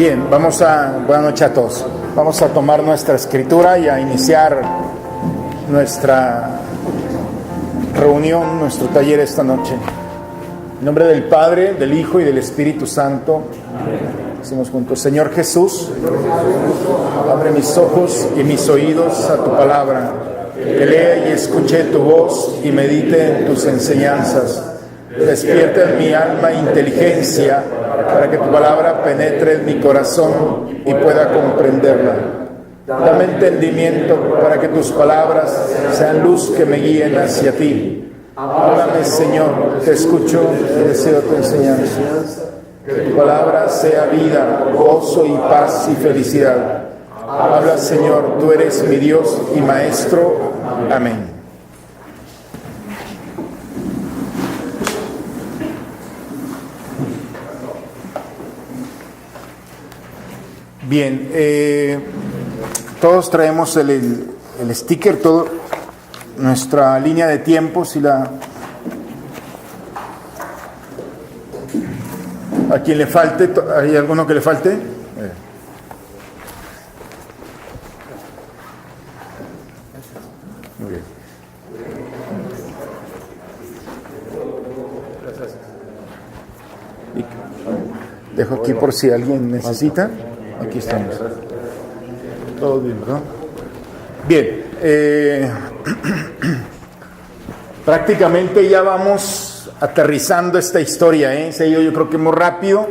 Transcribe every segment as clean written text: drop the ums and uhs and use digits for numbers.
Bien, buenas noches a todos. Vamos a tomar nuestra escritura y a iniciar nuestra reunión, nuestro taller esta noche. En nombre del Padre, del Hijo y del Espíritu Santo, decimos juntos: Señor Jesús, abre mis ojos y mis oídos a tu palabra, que lea y escuche tu voz y medite en tus enseñanzas. Despierta en mi alma inteligencia para que tu palabra penetre en mi corazón y pueda comprenderla. Dame entendimiento para que tus palabras sean luz que me guíen hacia ti. Háblame, Señor, te escucho y deseo tu enseñanza. Que tu palabra sea vida, gozo y paz y felicidad. Habla, Señor, tú eres mi Dios y Maestro. Amén. Bien, todos traemos el sticker, todo nuestra línea de tiempos y a quien le falte, ¿hay alguno que le falte? Muy bien. Dejo aquí por si alguien necesita. Aquí estamos. Todo bien, ¿verdad? Bien. Prácticamente ya vamos aterrizando esta historia, Se ha ido, yo creo que muy rápido,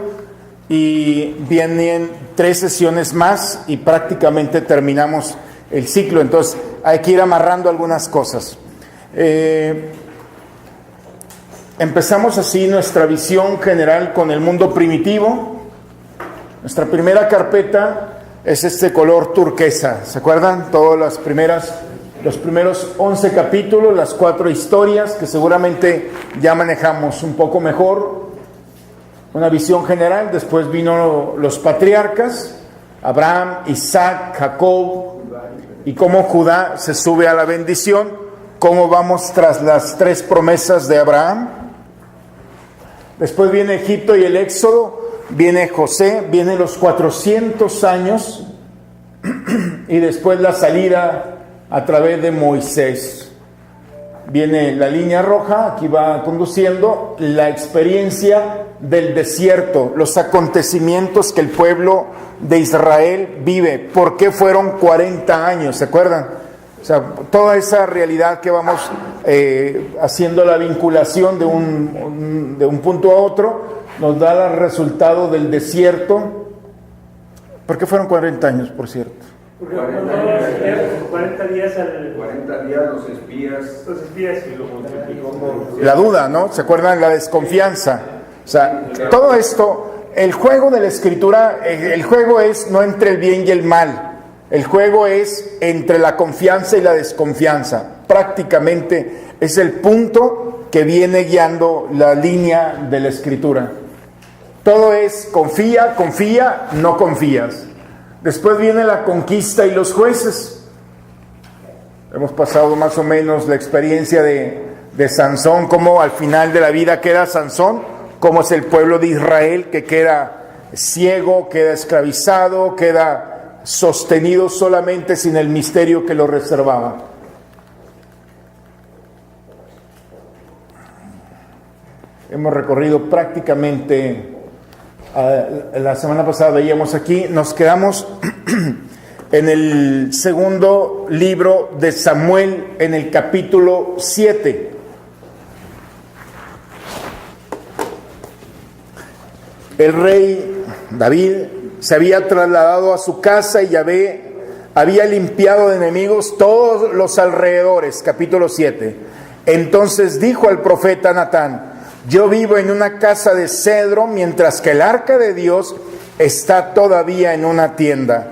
y vienen 3 sesiones más y prácticamente terminamos el ciclo. Entonces hay que ir amarrando algunas cosas. Empezamos así nuestra visión general con el mundo primitivo. Nuestra primera carpeta es este color turquesa, ¿se acuerdan? Todos los primeros 11 capítulos, las 4 historias que seguramente ya manejamos un poco mejor. Una visión general. Después vino los patriarcas, Abraham, Isaac, Jacob, y cómo Judá se sube a la bendición, cómo vamos tras las 3 promesas de Abraham. Después viene Egipto y el Éxodo. Viene José, vienen los 400 años y después la salida a través de Moisés. Viene la línea roja, aquí va conduciendo la experiencia del desierto, los acontecimientos que el pueblo de Israel vive. ¿Por qué fueron 40 años? ¿Se acuerdan? O sea, toda esa realidad que vamos haciendo la vinculación de un punto a otro, nos da el resultado del desierto. ¿Por qué fueron 40 años, por cierto? Porque 40 días los espías y lo multiplicó. La duda, ¿no? ¿Se acuerdan? La desconfianza. O sea, todo esto, el juego de la escritura, el juego es no entre el bien y el mal. El juego es entre la confianza y la desconfianza. Prácticamente es el punto que viene guiando la línea de la escritura. Todo es confía, no confías. Después viene la conquista y los jueces. Hemos pasado más o menos la experiencia de Sansón, cómo al final de la vida queda Sansón, cómo es el pueblo de Israel que queda ciego, queda esclavizado, queda sostenido solamente sin el misterio que lo reservaba. Hemos recorrido prácticamente, la semana pasada veíamos aquí, nos quedamos en el segundo libro de Samuel, en el capítulo 7. El rey David se había trasladado a su casa y Yahvé había limpiado de enemigos todos los alrededores, capítulo 7. Entonces dijo al profeta Natán: yo vivo en una casa de cedro, mientras que el arca de Dios está todavía en una tienda.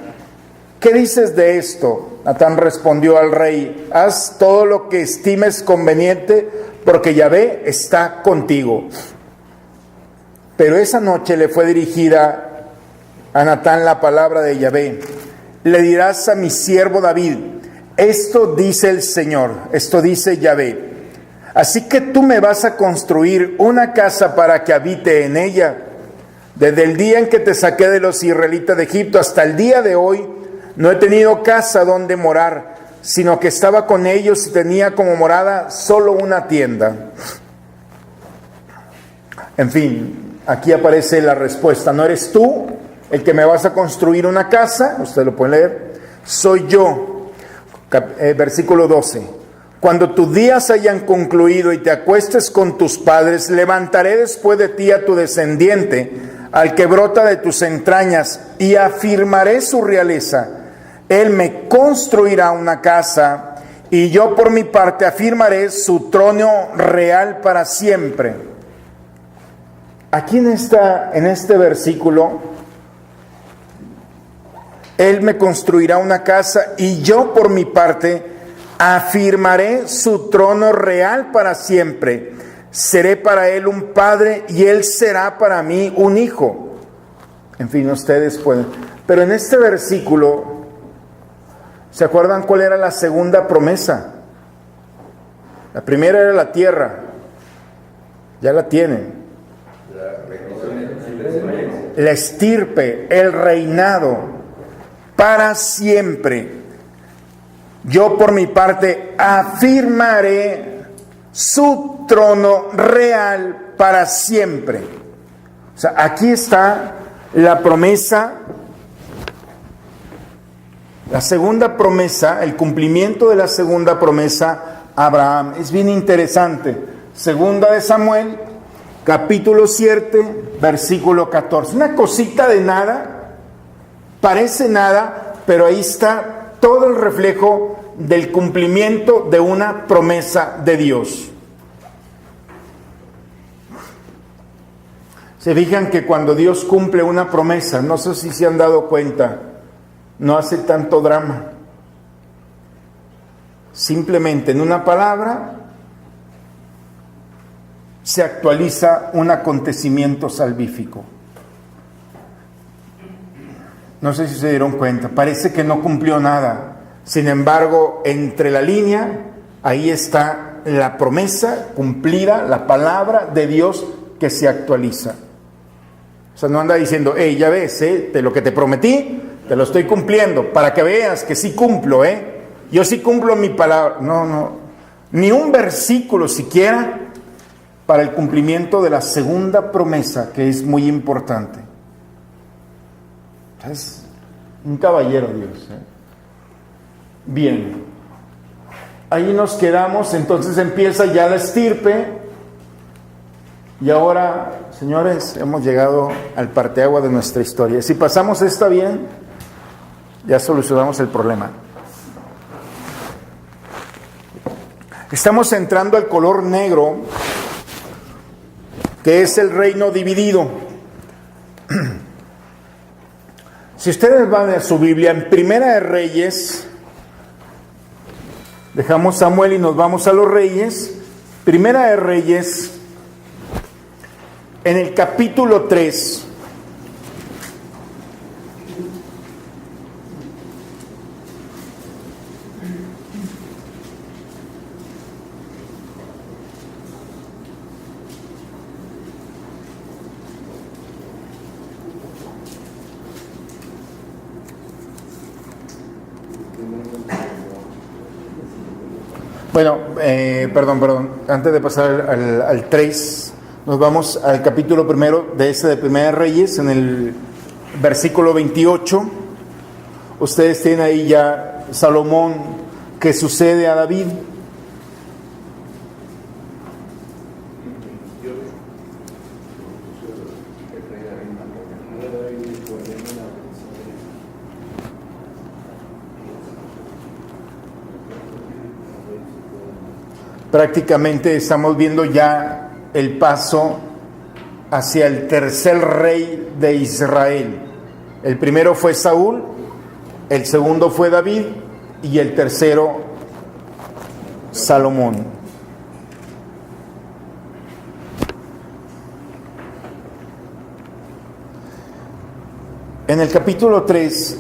¿Qué dices de esto? Natán respondió al rey: haz todo lo que estimes conveniente, porque Yahvé está contigo. Pero esa noche le fue dirigida a Natán la palabra de Yahvé: le dirás a mi siervo David, esto dice el Señor, esto dice Yahvé: así que tú me vas a construir una casa para que habite en ella. Desde el día en que te saqué de los israelitas de Egipto hasta el día de hoy, no he tenido casa donde morar, sino que estaba con ellos y tenía como morada solo una tienda. En fin, aquí aparece la respuesta. No eres tú el que me vas a construir una casa, usted lo puede leer, soy yo. Versículo 12. Cuando tus días hayan concluido y te acuestes con tus padres, levantaré después de ti a tu descendiente, al que brota de tus entrañas, y afirmaré su realeza. Él me construirá una casa, y yo por mi parte afirmaré su trono real para siempre. Aquí en este versículo, Él me construirá una casa, y yo por mi parte afirmaré su trono real para siempre. Seré para él un padre y él será para mí un hijo. En fin, ustedes pueden. Pero en este versículo, ¿se acuerdan cuál era la segunda promesa? La primera era la tierra. Ya la tienen. La estirpe, el reinado, para siempre. Yo por mi parte afirmaré su trono real para siempre. O sea, aquí está la promesa, la segunda promesa, el cumplimiento de la segunda promesa a Abraham. Es bien interesante. Segunda de Samuel, capítulo 7, versículo 14. Una cosita de nada, parece nada, pero ahí está todo el reflejo del cumplimiento de una promesa de Dios. Se fijan que cuando Dios cumple una promesa, no sé si se han dado cuenta, no hace tanto drama. Simplemente en una palabra se actualiza un acontecimiento salvífico. No sé si se dieron cuenta, parece que no cumplió nada. Sin embargo, entre la línea, ahí está la promesa cumplida, la palabra de Dios que se actualiza. O sea, no anda diciendo, ya ves, de lo que te prometí, te lo estoy cumpliendo, para que veas que sí cumplo, yo sí cumplo mi palabra. No, ni un versículo siquiera para el cumplimiento de la segunda promesa, que es muy importante. Es un caballero Dios. Bien, ahí nos quedamos. Entonces empieza ya la estirpe. Y ahora, señores, hemos llegado al parteaguas de nuestra historia. Si pasamos esta bien, ya solucionamos el problema. Estamos entrando al color negro, que es el reino dividido. Si ustedes van a su Biblia, en Primera de Reyes, dejamos Samuel y nos vamos a los Reyes. Primera de Reyes, en el capítulo 3. Bueno, perdón, antes de pasar al 3, nos vamos al capítulo primero de Primera de Reyes, en el versículo 28. Ustedes tienen ahí ya Salomón, que sucede a David. Prácticamente estamos viendo ya el paso hacia el tercer rey de Israel. El primero fue Saúl, el segundo fue David y el tercero Salomón. En el capítulo 3,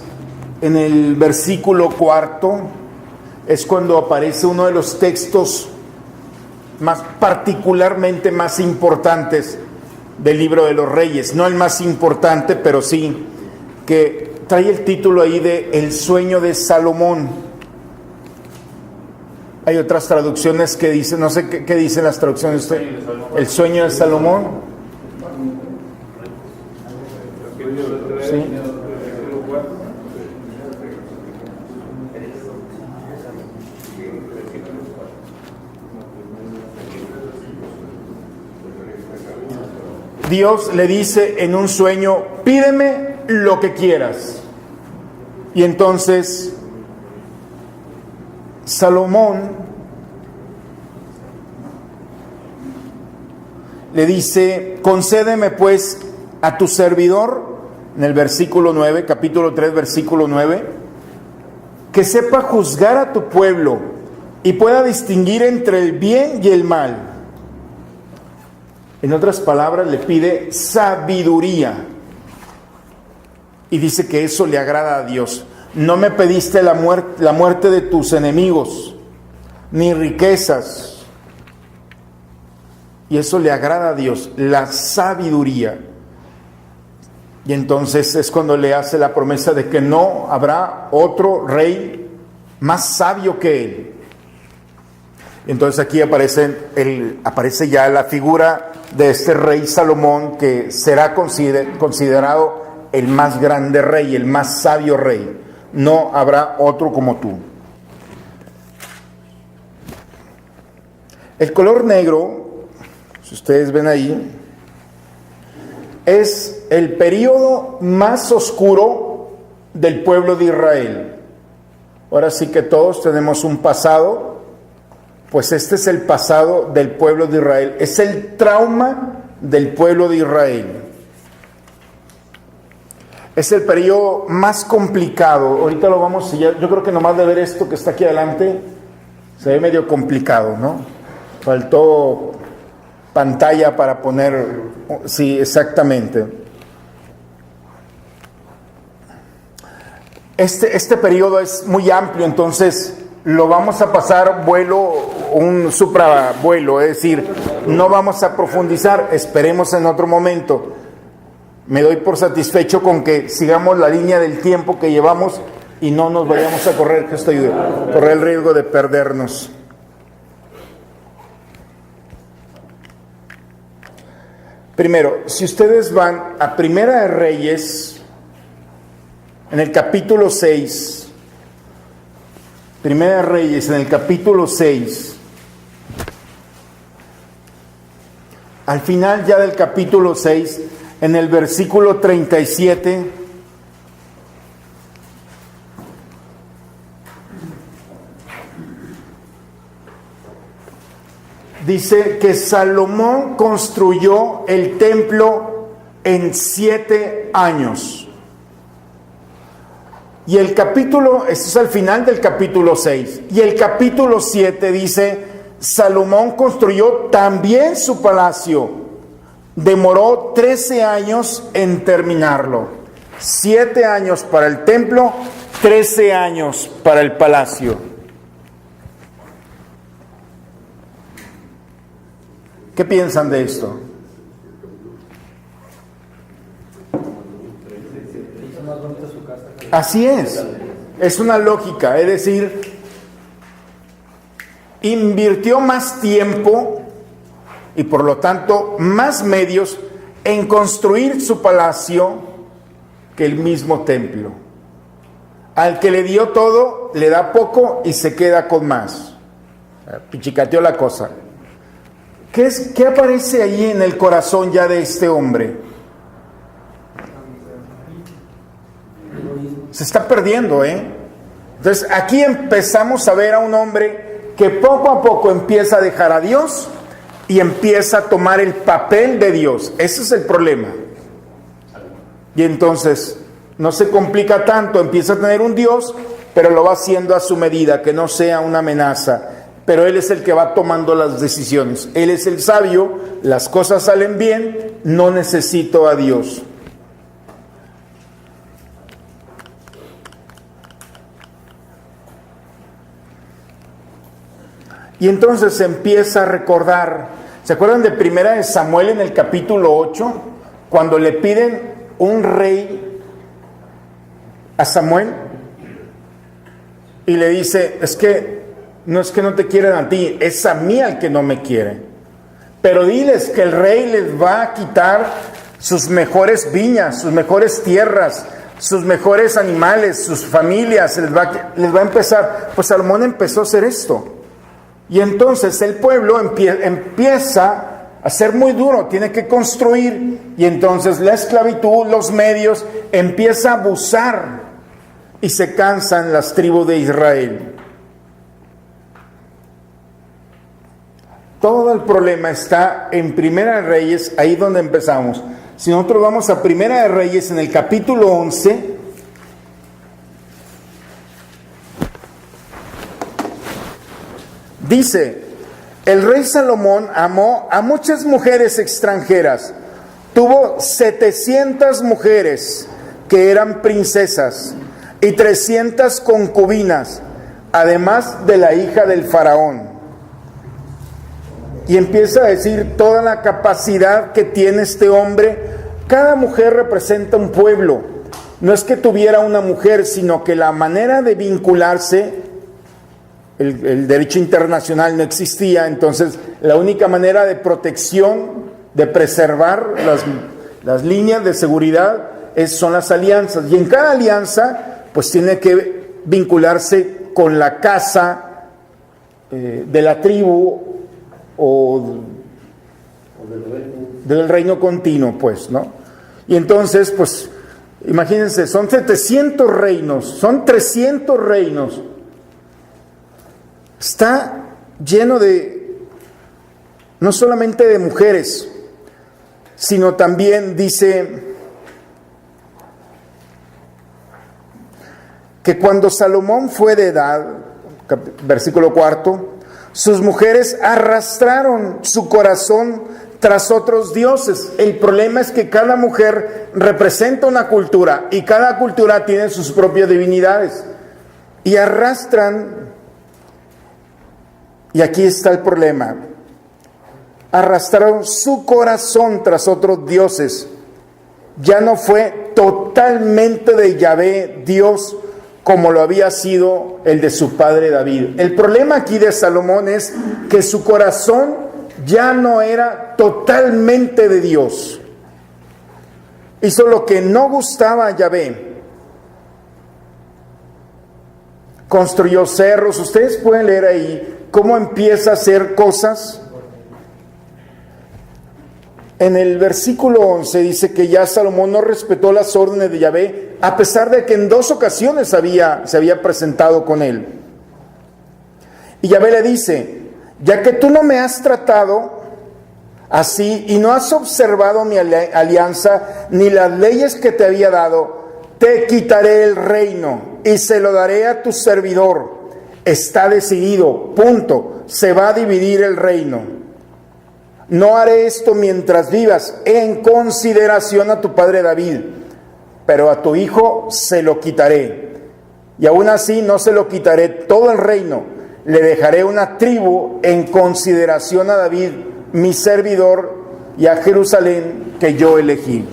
en el versículo 4, es cuando aparece uno de los textos particularmente más importantes del libro de los Reyes, no el más importante, pero sí que trae el título ahí de El sueño de Salomón. Hay otras traducciones que dicen, no sé qué dicen las traducciones, el sueño de Salomón. Sí. Dios le dice en un sueño, pídeme lo que quieras. Y entonces Salomón le dice, concédeme pues a tu servidor, en el versículo 9, capítulo 3, versículo 9, que sepa juzgar a tu pueblo y pueda distinguir entre el bien y el mal. En otras palabras, le pide sabiduría. Y dice que eso le agrada a Dios. No me pediste la muerte de tus enemigos, ni riquezas. Y eso le agrada a Dios, la sabiduría. Y entonces es cuando le hace la promesa de que no habrá otro rey más sabio que él. Entonces aquí aparece ya la figura de este rey Salomón, que será considerado el más grande rey, el más sabio rey. No habrá otro como tú. El color negro, si ustedes ven ahí, es el periodo más oscuro del pueblo de Israel. Ahora sí que todos tenemos un pasado. Pues este es el pasado del pueblo de Israel, es el trauma del pueblo de Israel. Es el periodo más complicado. Ahorita lo vamos a yo creo que nomás de ver esto que está aquí adelante, se ve medio complicado, ¿no? Faltó pantalla para poner, sí, exactamente. Este periodo es muy amplio, entonces lo vamos a pasar un supravuelo, es decir, no vamos a profundizar, esperemos en otro momento. Me doy por satisfecho con que sigamos la línea del tiempo que llevamos y no nos vayamos a correr el riesgo de perdernos. Primero, si ustedes van a Primera de Reyes, en el capítulo 6, Primera de Reyes, en el capítulo 6, al final ya del capítulo 6, en el versículo 37, dice que Salomón construyó el templo en 7 años. Y el capítulo, esto es al final del capítulo 6, y el capítulo 7 dice, Salomón construyó también su palacio, demoró 13 años en terminarlo. 7 años para el templo, 13 años para el palacio. ¿Qué piensan de esto? Así es una lógica, es decir, invirtió más tiempo y por lo tanto más medios en construir su palacio que el mismo templo. Al que le dio todo, le da poco y se queda con más. Pichicateó la cosa. ¿Qué aparece ahí en el corazón ya de este hombre? Se está perdiendo, Entonces aquí empezamos a ver a un hombre que poco a poco empieza a dejar a Dios y empieza a tomar el papel de Dios. Ese es el problema. Y entonces no se complica tanto, empieza a tener un Dios, pero lo va haciendo a su medida, que no sea una amenaza. Pero Él es el que va tomando las decisiones. Él es el sabio, las cosas salen bien, no necesito a Dios. Y entonces empieza a recordar ¿Se acuerdan de Primera de Samuel en el capítulo 8? Cuando le piden un rey a Samuel y le dice, es que no te quieren a ti, es a mí al que no me quiere. Pero diles que el rey les va a quitar sus mejores viñas, sus mejores tierras, sus mejores animales, sus familias, les va a empezar. Pues Salomón empezó a hacer esto. Y entonces el pueblo empieza a ser muy duro, tiene que construir. Y entonces la esclavitud, los medios, empieza a abusar. Y se cansan las tribus de Israel. Todo el problema está en Primera de Reyes, ahí donde empezamos. Si nosotros vamos a Primera de Reyes en el capítulo 11, dice, el rey Salomón amó a muchas mujeres extranjeras, tuvo 700 mujeres que eran princesas y 300 concubinas, además de la hija del faraón. Y empieza a decir toda la capacidad que tiene este hombre. Cada mujer representa un pueblo. No es que tuviera una mujer, sino que la manera de vincularse, el derecho internacional no existía, entonces la única manera de protección, de preservar las líneas de seguridad, son las alianzas. Y en cada alianza, pues tiene que vincularse con la casa de la tribu, o del reino continuo, pues, ¿no? Y entonces, pues, imagínense, son 700 reinos, son 300 reinos. Está lleno no solamente de mujeres, sino también dice que cuando Salomón fue de edad, versículo 4, sus mujeres arrastraron su corazón tras otros dioses. El problema es que cada mujer representa una cultura y cada cultura tiene sus propias divinidades. Y arrastran, y aquí está el problema, arrastraron su corazón tras otros dioses. Ya no fue totalmente de Yahvé, Dios, como lo había sido el de su padre David. El problema aquí de Salomón es que su corazón ya no era totalmente de Dios. Hizo lo que no gustaba a Yahvé. Construyó cerros. Ustedes pueden leer ahí cómo empieza a hacer cosas. En el versículo 11 dice que ya Salomón no respetó las órdenes de Yahvé, a pesar de que en 2 ocasiones se había presentado con él. Y Yahvé le dice, ya que tú no me has tratado así y no has observado mi alianza ni las leyes que te había dado, te quitaré el reino y se lo daré a tu servidor. Está decidido, punto. Se va a dividir el reino. No haré esto mientras vivas, en consideración a tu padre David, pero a tu hijo se lo quitaré. Y aún así no se lo quitaré todo el reino, le dejaré una tribu en consideración a David, mi servidor, y a Jerusalén que yo elegí.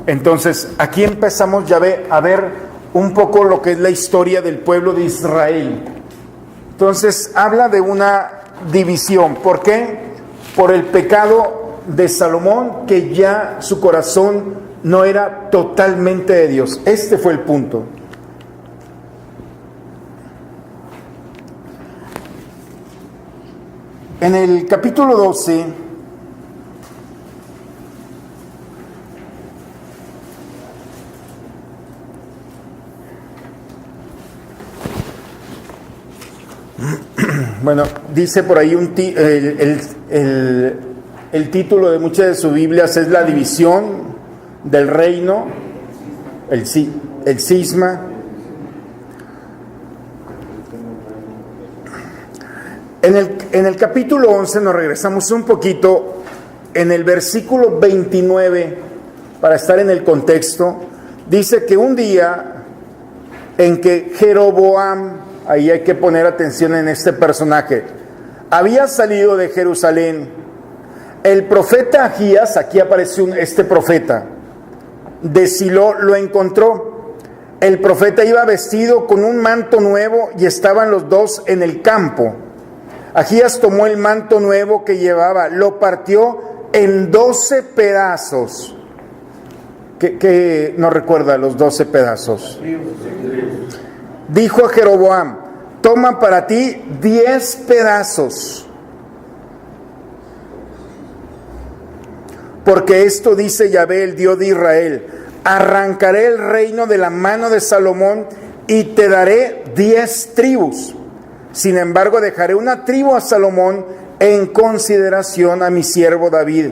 Entonces, aquí empezamos ya a ver un poco lo que es la historia del pueblo de Israel. Entonces, habla de una división. ¿Por qué? Por el pecado de Salomón, que ya su corazón no era totalmente de Dios. Este fue el punto. En el capítulo 12, bueno, dice por ahí el título de muchas de sus Biblias es la división del reino, el cisma. En el capítulo 11 nos regresamos un poquito en el versículo 29 para estar en el contexto. Dice que un día en que Jeroboam, ahí hay que poner atención en este personaje, había salido de Jerusalén el profeta Ahías, aquí aparece este profeta, de Silo, lo encontró. El profeta iba vestido con un manto nuevo y estaban los dos en el campo. Ahías tomó el manto nuevo que llevaba, lo partió en 12 pedazos. ¿Qué nos recuerda los 12 pedazos? Dijo a Jeroboam: toma para ti 10 pedazos. Porque esto dice Yahvé, el Dios de Israel: arrancaré el reino de la mano de Salomón y te daré 10 tribus. Sin embargo, dejaré una tribu a Salomón en consideración a mi siervo David.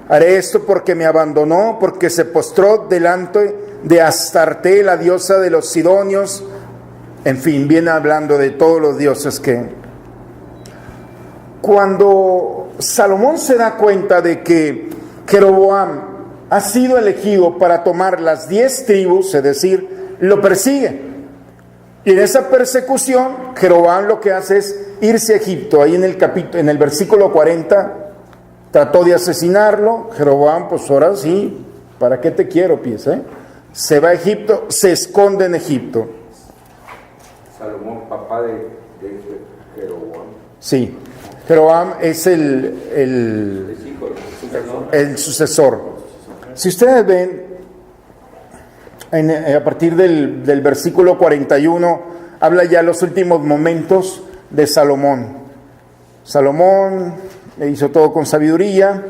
Haré esto porque me abandonó, porque se postró delante de Astarte, la diosa de los sidonios. En fin, viene hablando de todos los dioses que... Cuando Salomón se da cuenta de que Jeroboam ha sido elegido para tomar las 10 tribus, es decir, lo persigue. Y en esa persecución, Jeroboam lo que hace es irse a Egipto. Ahí en el versículo 40, trató de asesinarlo. Jeroboam, pues ahora sí, ¿para qué te quiero, pies? Se va a Egipto, se esconde en Egipto. Salomón, papá de Jeroboam. Sí, Jeroboam es el sucesor. Si ustedes ven, a partir del versículo 41, habla ya los últimos momentos de Salomón. Salomón hizo todo con sabiduría,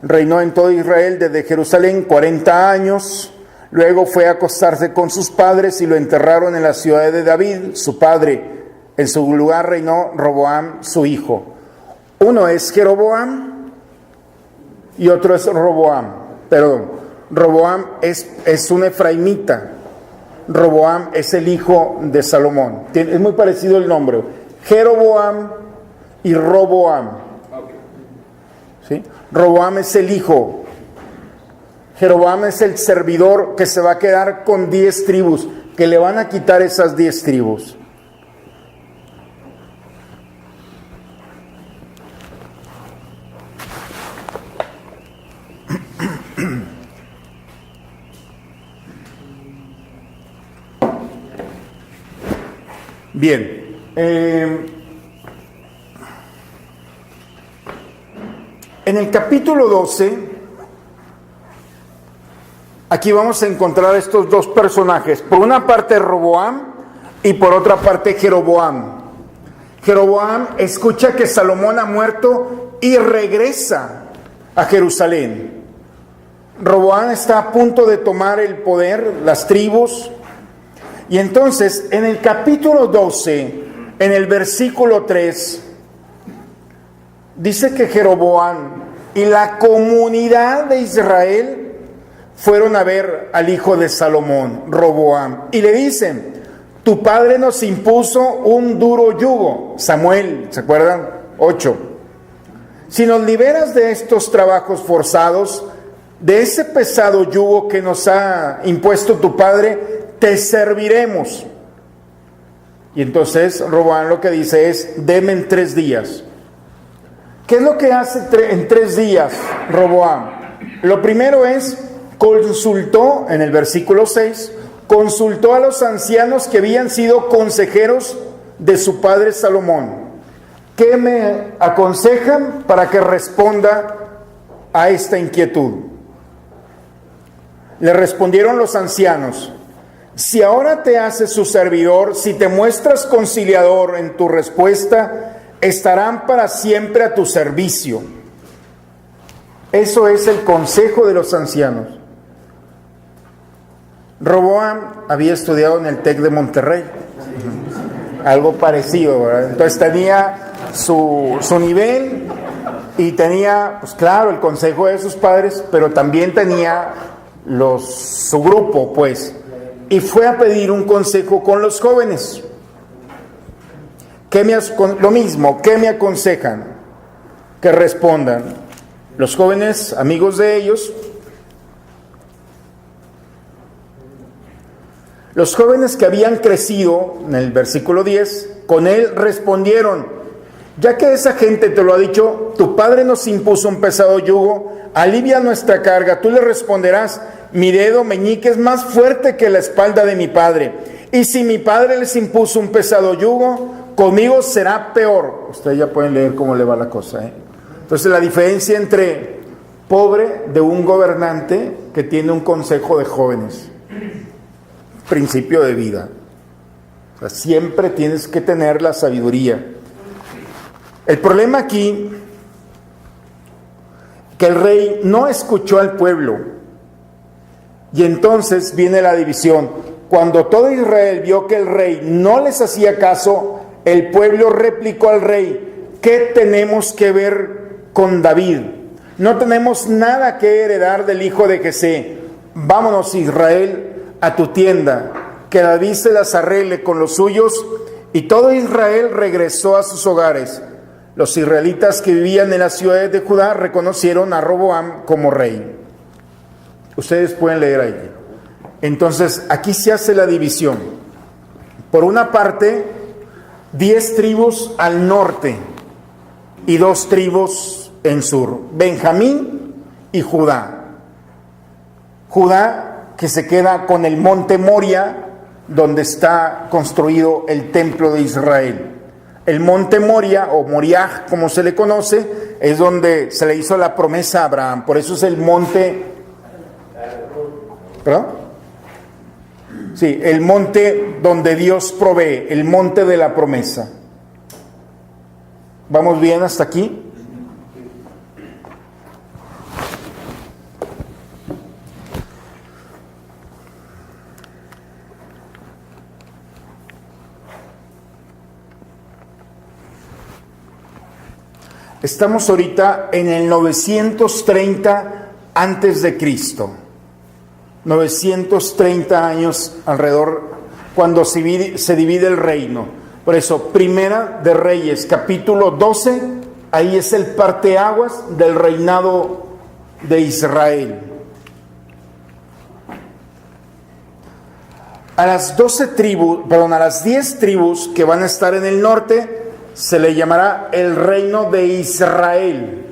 reinó en todo Israel desde Jerusalén 40 años, luego fue a acostarse con sus padres y lo enterraron en la ciudad de David, su padre. En su lugar reinó Roboam, su hijo. Uno es Jeroboam y otro es Roboam. Perdón, Roboam es un efraimita. Roboam es el hijo de Salomón. Es muy parecido el nombre. Jeroboam y Roboam. ¿Sí? Roboam es el hijo. Jeroboam es el servidor que se va a quedar con 10 tribus, que le van a quitar esas 10 tribus. Bien, en el capítulo 12, aquí vamos a encontrar estos dos personajes. Por una parte Roboam y por otra parte Jeroboam. Jeroboam escucha que Salomón ha muerto y regresa a Jerusalén. Roboam está a punto de tomar el poder, las tribus. Y entonces, en el capítulo 12, en el versículo 3, dice que Jeroboam y la comunidad de Israel fueron a ver al hijo de Salomón, Roboam, y le dicen: tu padre nos impuso un duro yugo. Samuel, ¿se acuerdan? 8. Si nos liberas de estos trabajos forzados, de ese pesado yugo que nos ha impuesto tu padre, te serviremos. Y entonces Roboam lo que dice es: deme en 3 días. ¿Qué es lo que hace en 3 días Roboam? Lo primero es, consultó, en el versículo 6, consultó a los ancianos que habían sido consejeros de su padre Salomón. ¿Qué me aconsejan para que responda a esta inquietud? Le respondieron los ancianos: si ahora te haces su servidor, si te muestras conciliador en tu respuesta, estarán para siempre a tu servicio. Eso es el consejo de los ancianos. Roboam había estudiado en el TEC de Monterrey, algo parecido, ¿verdad? Entonces tenía su nivel y tenía, pues claro, el consejo de sus padres, pero también tenía su grupo, pues. Y fue a pedir un consejo con los jóvenes. Lo mismo, ¿qué me aconsejan? Que respondan. Los jóvenes, amigos de ellos, los jóvenes que habían crecido, en el versículo 10, con él respondieron: Ya que esa gente te lo ha dicho, tu padre nos impuso un pesado yugo, alivia nuestra carga. Tú le responderás, mi dedo meñique es más fuerte que la espalda de mi padre. Y si mi padre les impuso un pesado yugo, conmigo será peor. Ustedes ya pueden leer cómo le va la cosa, ¿eh? Entonces la diferencia entre pobre de un gobernante que tiene un consejo de jóvenes, principio de vida. O sea, siempre tienes que tener la sabiduría. El problema aquí, que el rey no escuchó al pueblo, y entonces viene la división. Cuando todo Israel vio que el rey no les hacía caso, el pueblo replicó al rey, ¿qué tenemos que ver con David? No tenemos nada que heredar del hijo de Jesé. Vámonos, Israel, a tu tienda, que David se las arregle con los suyos. Y todo Israel regresó a sus hogares. Los israelitas que vivían en las ciudades de Judá reconocieron a Roboam como rey. Ustedes pueden leer ahí. Entonces, aquí se hace la división. Por una parte, 10 tribus al norte y 2 tribus en sur. Benjamín y Judá. Judá, que se queda con el monte Moria, donde está construido el templo de Israel. El monte Moria, o Moriah, como se le conoce, es donde se le hizo la promesa a Abraham. Por eso es el monte... ¿Perdón? Sí, el monte donde Dios provee, el monte de la promesa. ¿Vamos bien hasta aquí? Estamos ahorita en el 930 antes de Cristo. 930 años alrededor, cuando se divide el reino. Por eso, Primera de Reyes, capítulo 12, ahí es el parteaguas del reinado de Israel. A las 10 tribus que van a estar en el norte, se le llamará el reino de Israel.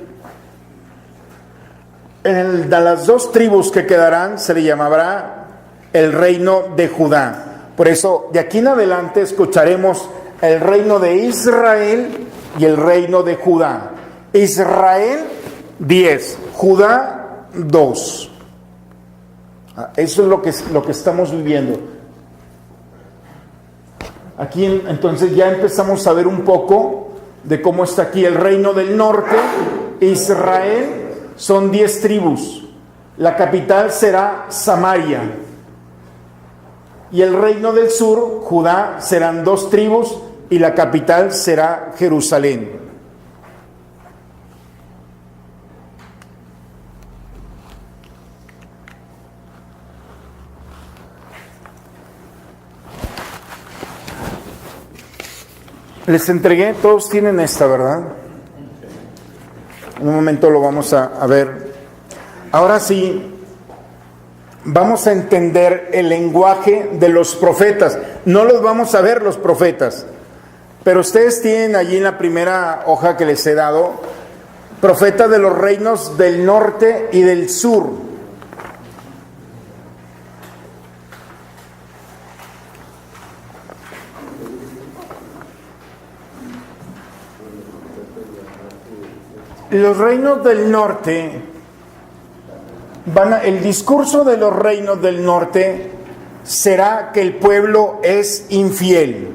De las 2 tribus que quedarán, se le llamará el reino de Judá. Por eso, de aquí en adelante escucharemos el reino de Israel y el reino de Judá. Israel, 10, Judá, 2. Eso es lo que estamos viviendo. Aquí entonces ya empezamos a ver un poco de cómo está aquí el reino del norte. Israel son 10 tribus. La capital será Samaria. Y el reino del sur, Judá, serán 2 tribus y la capital será Jerusalén. Les entregué, todos tienen esta, ¿verdad? En un momento lo vamos a ver. Ahora sí, vamos a entender el lenguaje de los profetas. No los vamos a ver los profetas, pero ustedes tienen allí en la primera hoja que les he dado, profetas de los reinos del norte y del sur. Los reinos del norte el discurso de los reinos del norte será que el pueblo es infiel.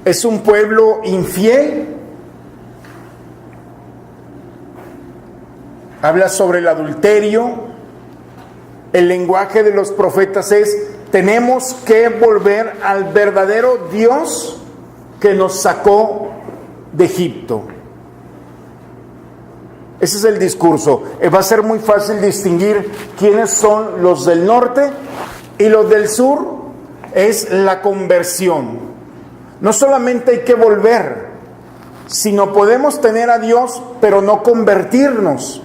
Es un pueblo infiel. Habla sobre el adulterio. El lenguaje de los profetas es: tenemos que volver al verdadero Dios que nos sacó de Egipto. Ese es el discurso. Va a ser muy fácil distinguir quiénes son los del norte y los del sur. Es la conversión. No solamente hay que volver, sino podemos tener a Dios, pero no convertirnos.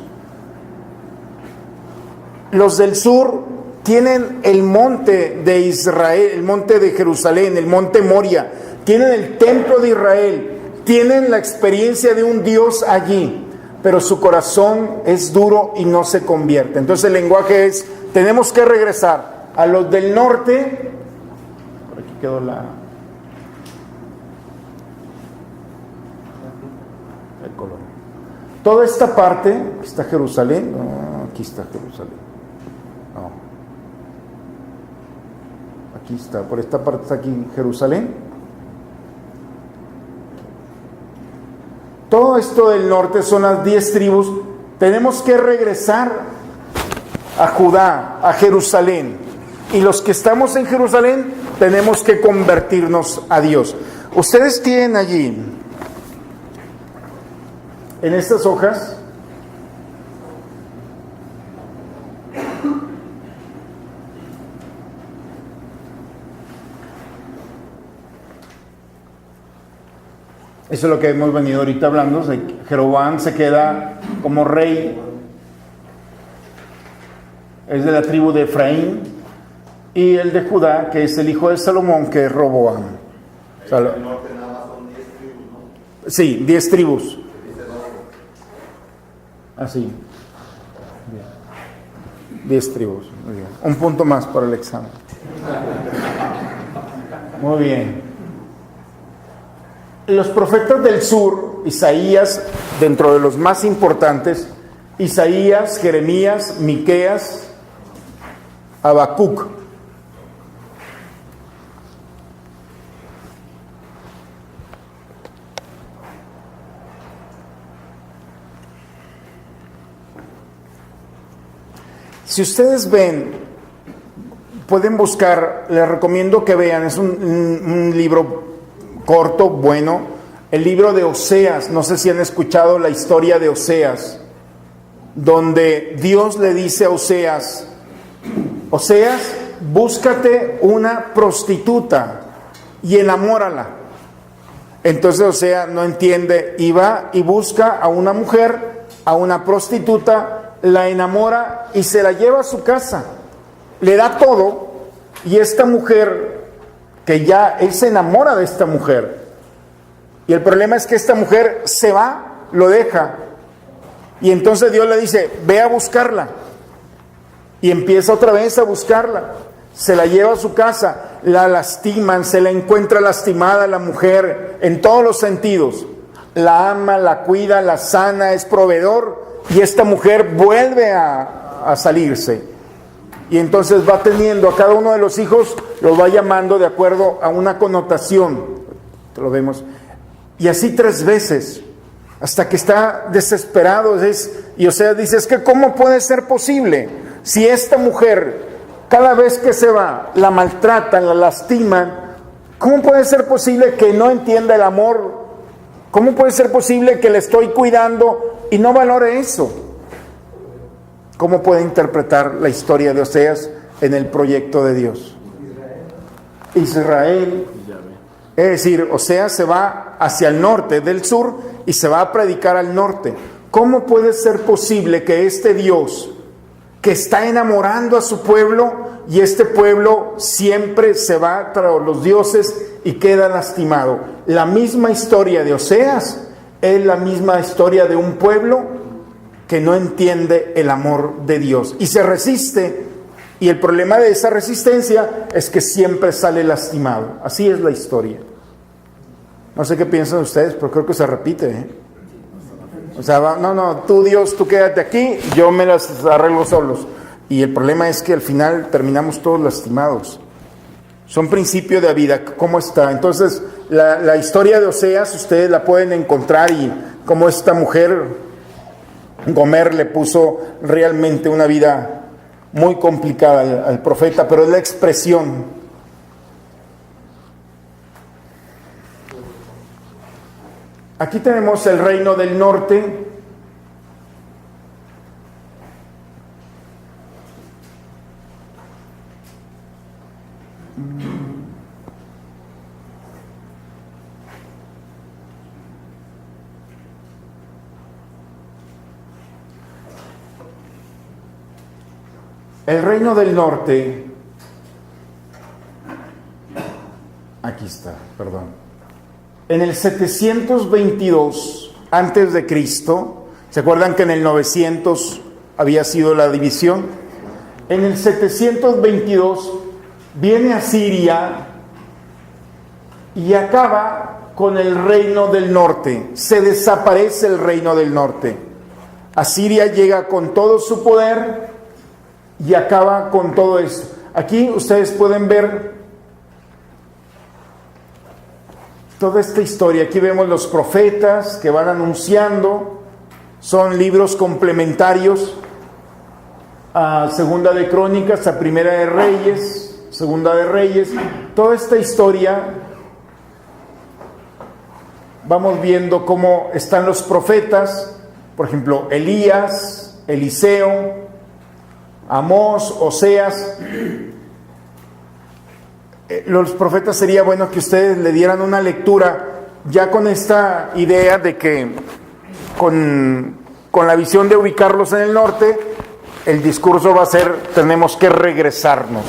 Los del sur tienen el monte de Israel, el monte de Jerusalén, el monte Moria. Tienen el templo de Israel. tienen la experiencia de un Dios allí, pero su corazón es duro y no se convierte. Entonces el lenguaje es, tenemos que regresar a los del norte. Por aquí quedó el color. Toda esta parte, aquí está Jerusalén, no, aquí está Jerusalén, no, aquí está, por esta parte está aquí Jerusalén. Todo esto del norte son las 10 tribus. Tenemos que regresar a Judá, a Jerusalén, y los que estamos en Jerusalén tenemos que convertirnos a Dios. Ustedes tienen allí en estas hojas eso es lo que hemos venido ahorita hablando. Jeroboam se queda como rey, es de la tribu de Efraín, y el de Judá, que es el hijo de Salomón, que es Roboam. En el norte nada más son 10 tribus, ¿no? Sí, 10 tribus. Así. Bien. 10 tribus. Muy bien. Un punto más para el examen. Muy bien. Los profetas del sur, Isaías, dentro de los más importantes, Isaías, Jeremías, Miqueas, Habacuc. Si ustedes ven, pueden buscar, les recomiendo que vean, es un libro corto, bueno, el libro de Oseas. No sé si han escuchado la historia de Oseas, donde Dios le dice a Oseas, Oseas, búscate una prostituta y enamórala. Entonces Oseas no entiende y va y busca a una mujer, a una prostituta, la enamora y se la lleva a su casa, le da todo, y esta mujer, que ya él se enamora de esta mujer, y el problema es que esta mujer se va, lo deja, y entonces Dios le dice, ve a buscarla, y empieza otra vez a buscarla, se la lleva a su casa, la lastiman, se la encuentra lastimada la mujer en todos los sentidos, la ama, la cuida, la sana, es proveedor, y esta mujer vuelve a salirse, y entonces va teniendo a cada uno de los hijos, los va llamando de acuerdo a una connotación, lo vemos, y así 3 veces, hasta que está desesperado, y o sea, dice, es que ¿cómo puede ser posible? Si esta mujer, cada vez que se va, la maltratan, la lastiman, ¿cómo puede ser posible que no entienda el amor? ¿Cómo puede ser posible que le estoy cuidando y no valore eso? ¿Cómo puede interpretar la historia de Oseas en el proyecto de Dios? Israel. Es decir, Oseas se va hacia el norte del sur y se va a predicar al norte. ¿Cómo puede ser posible que este Dios, que está enamorando a su pueblo, y este pueblo siempre se va tras los dioses y queda lastimado? La misma historia de Oseas es la misma historia de un pueblo que no entiende el amor de Dios y se resiste, y el problema de esa resistencia es que siempre sale lastimado. Así es la historia. No sé qué piensan ustedes, pero creo que se repite, ¿eh? O sea, no, tú Dios, tú quédate aquí, yo me las arreglo solos. Y el problema es que al final terminamos todos lastimados. Son principios de la vida. ¿Cómo está? Entonces, la historia de Oseas, ustedes la pueden encontrar, y cómo esta mujer, Gomer, le puso realmente una vida muy complicada al profeta, pero es la expresión. Aquí tenemos el reino del norte. El reino del norte, aquí está, perdón. En el 722 antes de Cristo, ¿se acuerdan que en el 900 había sido la división? En el 722 viene Asiria y acaba con el reino del norte. Se desaparece el reino del norte. Asiria llega con todo su poder y acaba con todo esto. Aquí ustedes pueden ver toda esta historia. Aquí vemos los profetas que van anunciando. Son libros complementarios a Segunda de Crónicas, a Primera de Reyes, Segunda de Reyes. Toda esta historia vamos viendo cómo están los profetas, por ejemplo, Elías, Eliseo, Amós, Oseas. Los profetas sería bueno que ustedes le dieran una lectura ya con esta idea de que con la visión de ubicarlos en el norte, el discurso va a ser: tenemos que regresarnos.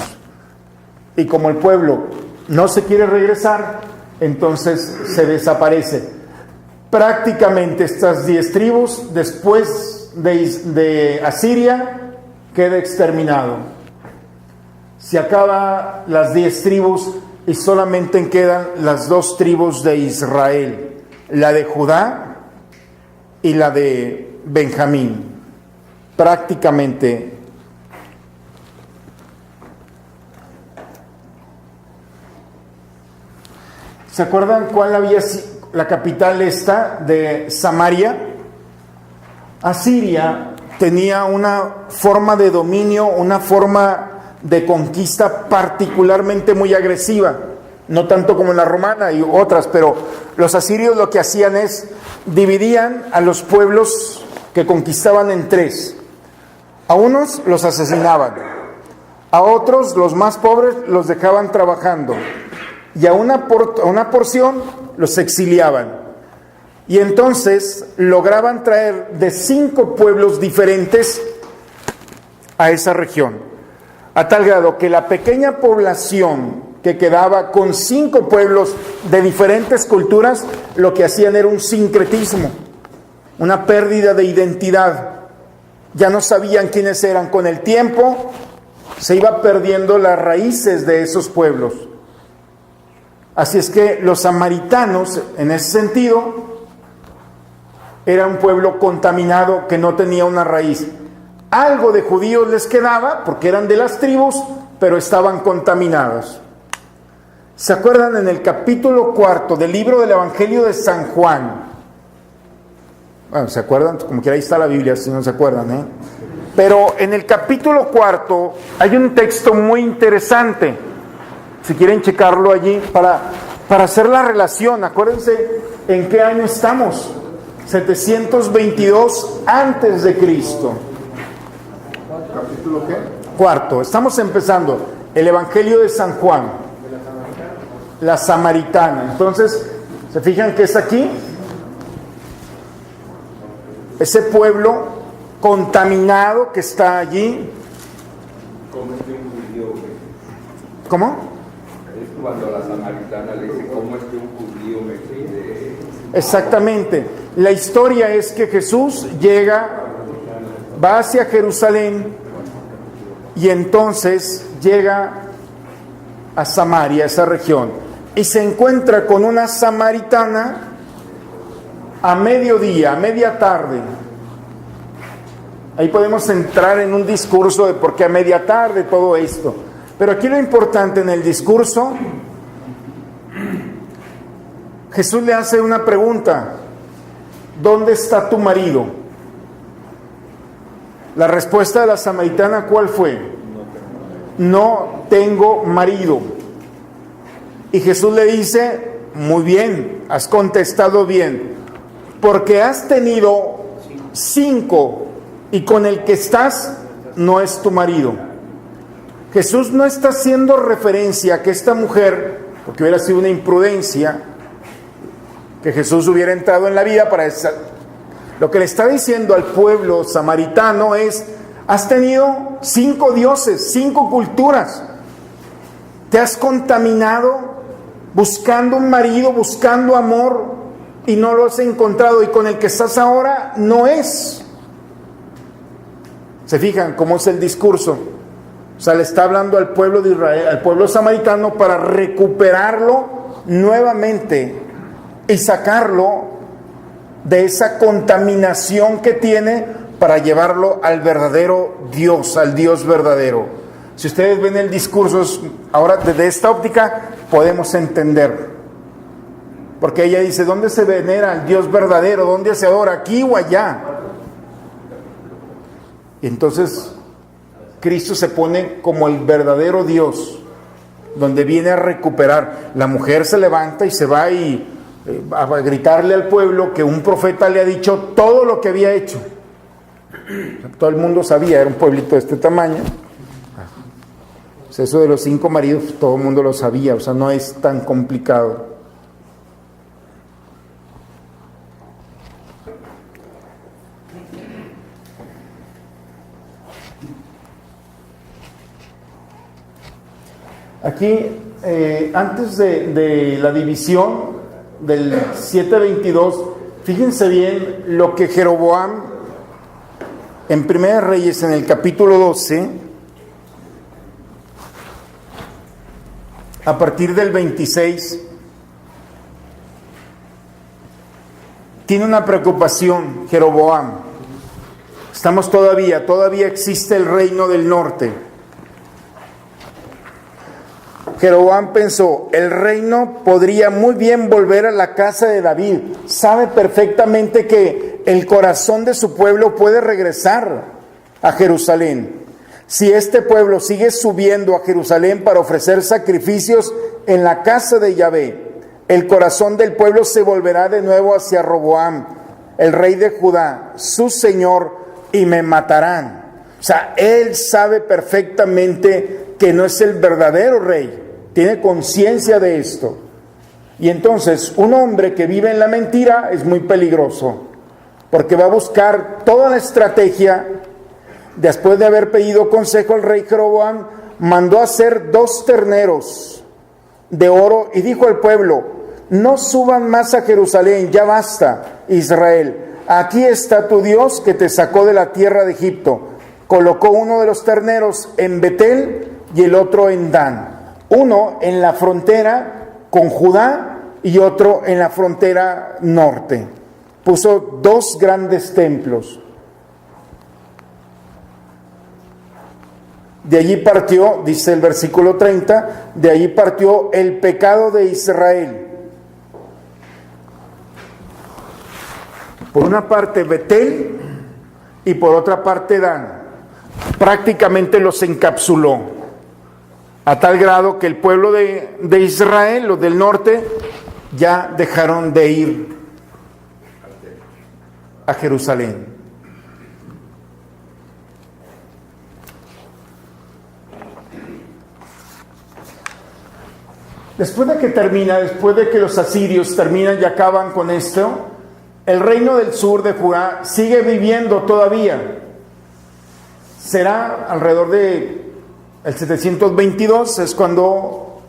Y como el pueblo no se quiere regresar, entonces se desaparece. Prácticamente estas 10 tribus, después de Asiria, queda exterminado. Se acaba las 10 tribus y solamente quedan las 2 tribus de Israel, la de Judá y la de Benjamín. Prácticamente. ¿Se acuerdan cuál había la capital esta de Samaria? Asiria tenía una forma de dominio, una forma de conquista particularmente muy agresiva, no tanto como la romana y otras, pero los asirios lo que hacían es dividían a los pueblos que conquistaban en 3. A unos los asesinaban, a otros, los más pobres, los dejaban trabajando, y a una porción los exiliaban. Y entonces lograban traer de 5 pueblos diferentes a esa región, a tal grado que la pequeña población que quedaba con 5 pueblos de diferentes culturas, lo que hacían era un sincretismo, una pérdida de identidad. Ya no sabían quiénes eran. Con el tiempo se iba perdiendo las raíces de esos pueblos. Así es que los samaritanos, en ese sentido, era un pueblo contaminado que no tenía una raíz. Algo de judíos les quedaba porque eran de las tribus, pero estaban contaminados. ¿Se acuerdan en el capítulo 4 del libro del Evangelio de San Juan? Bueno, ¿se acuerdan? Como que ahí está la Biblia, si no se acuerdan, ¿eh? Pero en el capítulo 4 hay un texto muy interesante. Si quieren checarlo allí para hacer la relación. Acuérdense en qué año estamos. 722 antes de Cristo. ¿Capítulo qué? 4. Estamos empezando el Evangelio de San Juan, la Samaritana. Entonces, ¿se fijan que es aquí? Ese pueblo contaminado que está allí. ¿Cómo es que un judío? ¿Cómo? Es cuando la samaritana le dice: ¿cómo es que un judío me pide? Exactamente. La historia es que Jesús va hacia Jerusalén y entonces llega a Samaria, esa región, y se encuentra con una samaritana a mediodía, a media tarde. Ahí podemos entrar en un discurso de por qué a media tarde todo esto. Pero aquí lo importante en el discurso, Jesús le hace una pregunta: ¿dónde está tu marido? La respuesta de la samaritana, ¿cuál fue? No tengo marido. Y Jesús le dice: muy bien, has contestado bien, porque has tenido 5 y con el que estás no es tu marido. Jesús no está haciendo referencia a que esta mujer, porque hubiera sido una imprudencia que Jesús hubiera entrado en la vida para esa. Lo que le está diciendo al pueblo samaritano es: has tenido 5 dioses, 5 culturas, te has contaminado buscando un marido, buscando amor, y no lo has encontrado, y con el que estás ahora no es. ¿Se fijan cómo es el discurso? O sea, le está hablando al pueblo de Israel, al pueblo samaritano, para recuperarlo nuevamente y sacarlo de esa contaminación que tiene, para llevarlo al verdadero Dios, al Dios verdadero. Si ustedes ven el discurso, ahora desde esta óptica podemos entender. Porque ella dice, ¿dónde se venera al Dios verdadero? ¿Dónde se adora? ¿Aquí o allá? Y entonces Cristo se pone como el verdadero Dios, donde viene a recuperar. La mujer se levanta y se va a gritarle al pueblo que un profeta le ha dicho todo lo que había hecho. Todo el mundo sabía, era un pueblito de este tamaño. O sea, eso de los 5 maridos, todo el mundo lo sabía, o sea, no es tan complicado. Aquí, antes de la división del 7:22, fíjense bien lo que Jeroboam, en Primera Reyes, en el capítulo 12, a partir del 26, tiene una preocupación Jeroboam. Estamos todavía existe el reino del norte. Jeroboam pensó, el reino podría muy bien volver a la casa de David. Sabe perfectamente que el corazón de su pueblo puede regresar a Jerusalén. Si este pueblo sigue subiendo a Jerusalén para ofrecer sacrificios en la casa de Yahvé, el corazón del pueblo se volverá de nuevo hacia Roboam, el rey de Judá, su señor, y me matarán. O sea, él sabe perfectamente que no es el verdadero rey. Tiene conciencia de esto. Y entonces, un hombre que vive en la mentira es muy peligroso, porque va a buscar toda la estrategia. Después de haber pedido consejo al rey Jeroboam, mandó hacer 2 terneros de oro y dijo al pueblo, no suban más a Jerusalén, ya basta, Israel. Aquí está tu Dios que te sacó de la tierra de Egipto. Colocó uno de los terneros en Betel y el otro en Dan. Uno en la frontera con Judá y otro en la frontera norte. Puso 2 grandes templos. De allí partió, dice el versículo 30, de allí partió el pecado de Israel. Por una parte Betel y por otra parte Dan. Prácticamente los encapsuló. A tal grado que el pueblo de Israel, los del norte, ya dejaron de ir a Jerusalén. Después de que los asirios terminan y acaban con esto, el reino del sur de Judá sigue viviendo todavía. Será alrededor de el 722, es cuando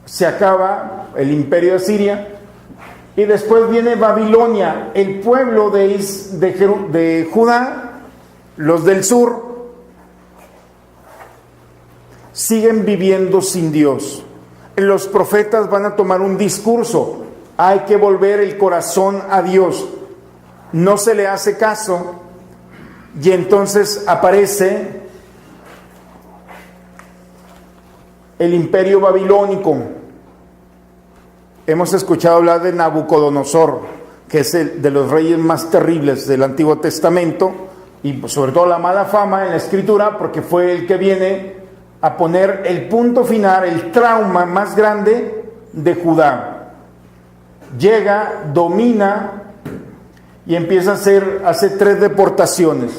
se acaba el imperio de Asiria, y después viene Babilonia. El pueblo de Judá, los del sur, siguen viviendo sin Dios. Los profetas van a tomar un discurso, hay que volver el corazón a Dios. No se le hace caso, y entonces aparece el imperio babilónico. Hemos escuchado hablar de Nabucodonosor, que es el de los reyes más terribles del Antiguo Testamento, y sobre todo la mala fama en la Escritura, porque fue el que viene a poner el punto final, el trauma más grande de Judá. Llega, domina y empieza hace 3 deportaciones,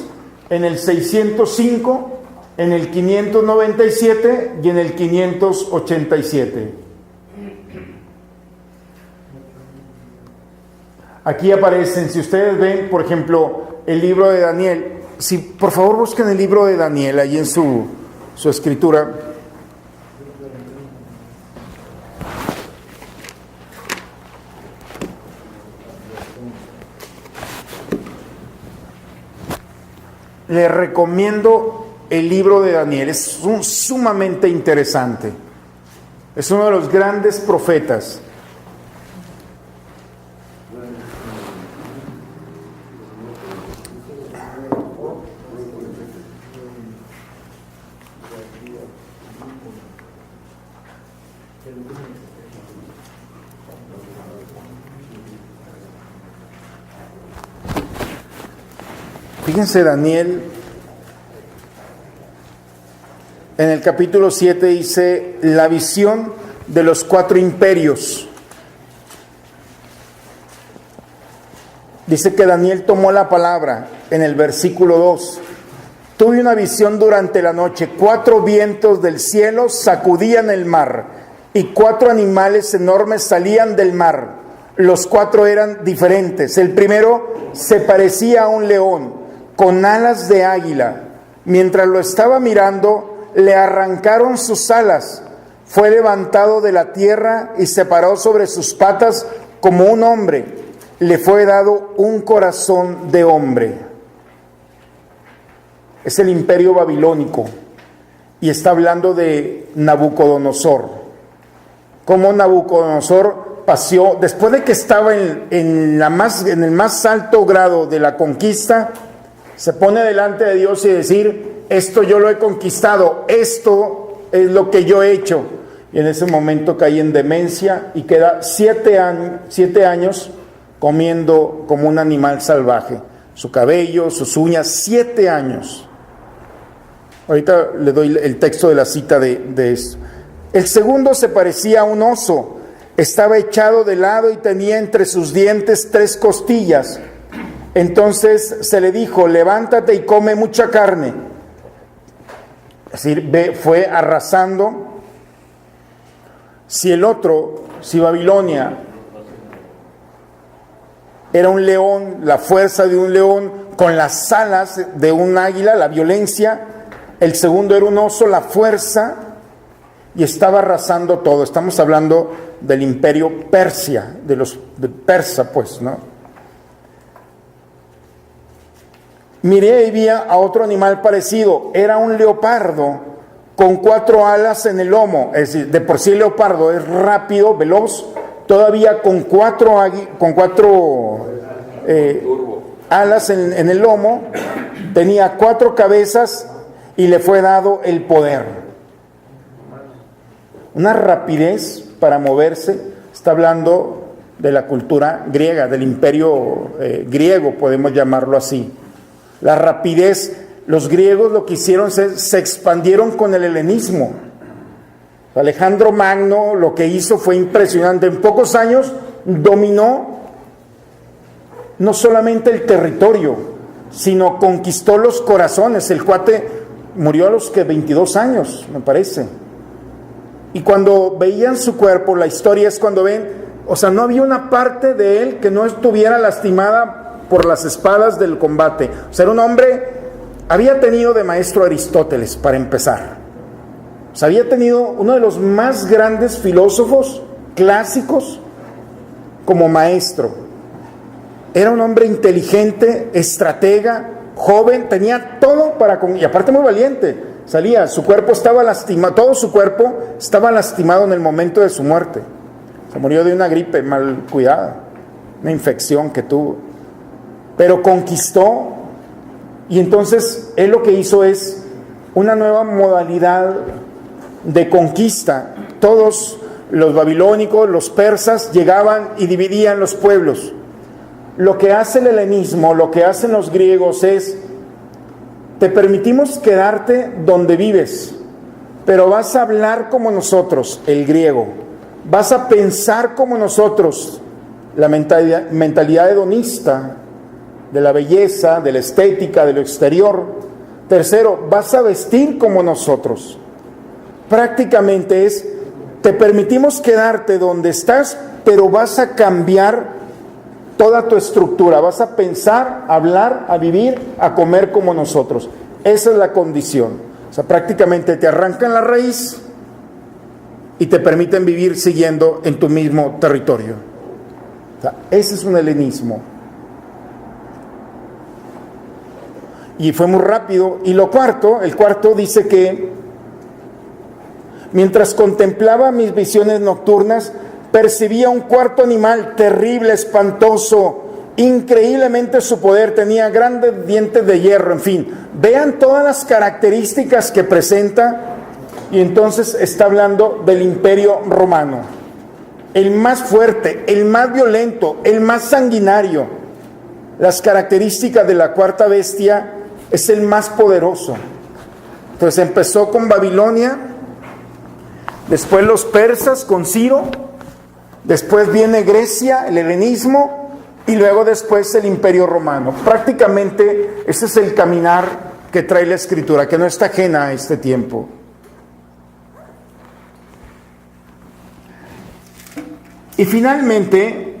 en el 605, en el 597 y en el 587. Aquí aparecen, si ustedes ven, por ejemplo, el libro de Daniel. Si por favor busquen el libro de Daniel ahí en su escritura. Les recomiendo el libro de Daniel, es sumamente interesante. Es uno de los grandes profetas. Fíjense, Daniel, en el capítulo 7 dice la visión de los 4 imperios. Dice que Daniel tomó la palabra en el versículo 2. Tuve una visión durante la noche, 4 vientos del cielo sacudían el mar y 4 animales enormes salían del mar. Los 4 eran diferentes. El primero se parecía a un león con alas de águila. Mientras lo estaba mirando, le arrancaron sus alas. Fue levantado de la tierra y se paró sobre sus patas como un hombre. Le fue dado un corazón de hombre. Es el imperio babilónico y está hablando de Nabucodonosor. Cómo Nabucodonosor paseó, después de que estaba en el más alto grado de la conquista, se pone delante de Dios y decir: esto yo lo he conquistado, esto es lo que yo he hecho. Y en ese momento cae en demencia y queda 7 años comiendo como un animal salvaje. Su cabello, sus uñas, 7 años. Ahorita le doy el texto de la cita de esto. El segundo se parecía a un oso. Estaba echado de lado y tenía entre sus dientes 3 costillas. Entonces se le dijo: levántate y come mucha carne. Es decir, fue arrasando. Si Babilonia era un león, la fuerza de un león, con las alas de un águila, la violencia, el segundo era un oso, la fuerza, y estaba arrasando todo. Estamos hablando del imperio Persia, de Persa, pues, ¿no? Miré y vi a otro animal parecido. Era un leopardo con 4 alas en el lomo. Es decir, de por sí el leopardo es rápido, veloz, todavía con 4 alas en el lomo. Tenía 4 cabezas y le fue dado el poder. Una rapidez para moverse. Está hablando de la cultura griega, del imperio griego, podemos llamarlo así. La rapidez, los griegos lo que hicieron se expandieron con el helenismo. Alejandro Magno lo que hizo fue impresionante. En pocos años dominó no solamente el territorio, sino conquistó los corazones. El cuate murió a los 22 años, me parece. Y cuando veían su cuerpo, la historia es cuando ven, o sea, no había una parte de él que no estuviera lastimada por las espadas del combate. O sea, era un hombre, había tenido de maestro a Aristóteles, para empezar. O sea, había tenido uno de los más grandes filósofos clásicos como maestro. Era un hombre inteligente, estratega, joven, tenía todo para... Y aparte muy valiente. Salía, su cuerpo estaba lastimado, todo su cuerpo estaba lastimado en el momento de su muerte. Se murió de una gripe mal cuidada, una infección que tuvo. Pero conquistó, y entonces él lo que hizo es una nueva modalidad de conquista. Todos los babilónicos, los persas, llegaban y dividían los pueblos. Lo que hace el helenismo, lo que hacen los griegos es: te permitimos quedarte donde vives, pero vas a hablar como nosotros, el griego. Vas a pensar como nosotros, la mentalidad hedonista, de la belleza, de la estética, de lo exterior. Tercero, vas a vestir como nosotros. Prácticamente es: te permitimos quedarte donde estás, pero vas a cambiar toda tu estructura, vas a pensar, a hablar, a vivir, a comer como nosotros. Esa es la condición. O sea, prácticamente te arrancan la raíz y te permiten vivir siguiendo en tu mismo territorio. O sea, ese es un helenismo. y fue muy rápido. Y el cuarto dice que mientras contemplaba mis visiones nocturnas, percibía un cuarto animal terrible, espantoso, increíblemente su poder, tenía grandes dientes de hierro, en fin, vean todas las características que presenta. Y entonces está hablando del Imperio Romano, el más fuerte, el más violento, el más sanguinario. Las características de la cuarta bestia: es el más poderoso. Entonces empezó con Babilonia, después los persas con Ciro, después viene Grecia, el helenismo, y luego después el Imperio Romano. Prácticamente ese es el caminar que trae la Escritura, que no está ajena a este tiempo. Y finalmente,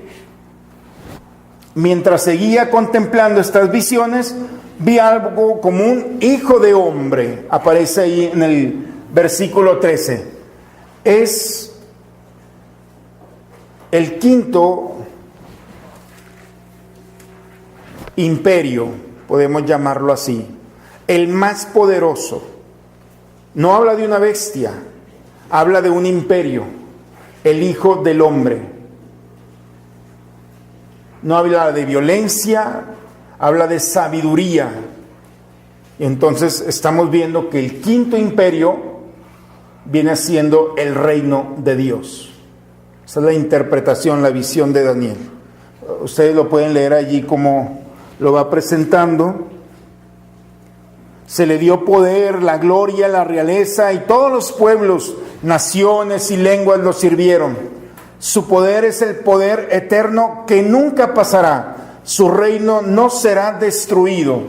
mientras seguía contemplando estas visiones, vi algo como un hijo de hombre. Aparece ahí en el versículo 13. Es el quinto imperio, podemos llamarlo así, el más poderoso. No habla de una bestia, habla de un imperio. El Hijo del Hombre. No habla de violencia, habla de sabiduría. Entonces estamos viendo que el quinto imperio viene siendo el reino de Dios. Esa es la interpretación, la visión de Daniel. Ustedes lo pueden leer allí como lo va presentando. Se le dio poder, la gloria, la realeza, y todos los pueblos, naciones y lenguas lo sirvieron. Su poder es el poder eterno que nunca pasará. Su reino no será destruido.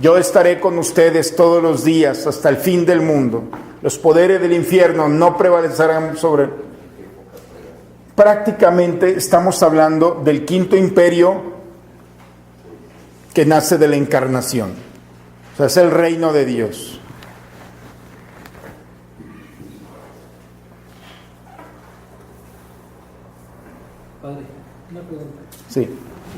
Yo estaré con ustedes todos los días hasta el fin del mundo. Los poderes del infierno no prevalecerán sobre. Prácticamente estamos hablando del quinto imperio que nace de la encarnación. O sea, es el reino de Dios. Padre, una pregunta. Sí.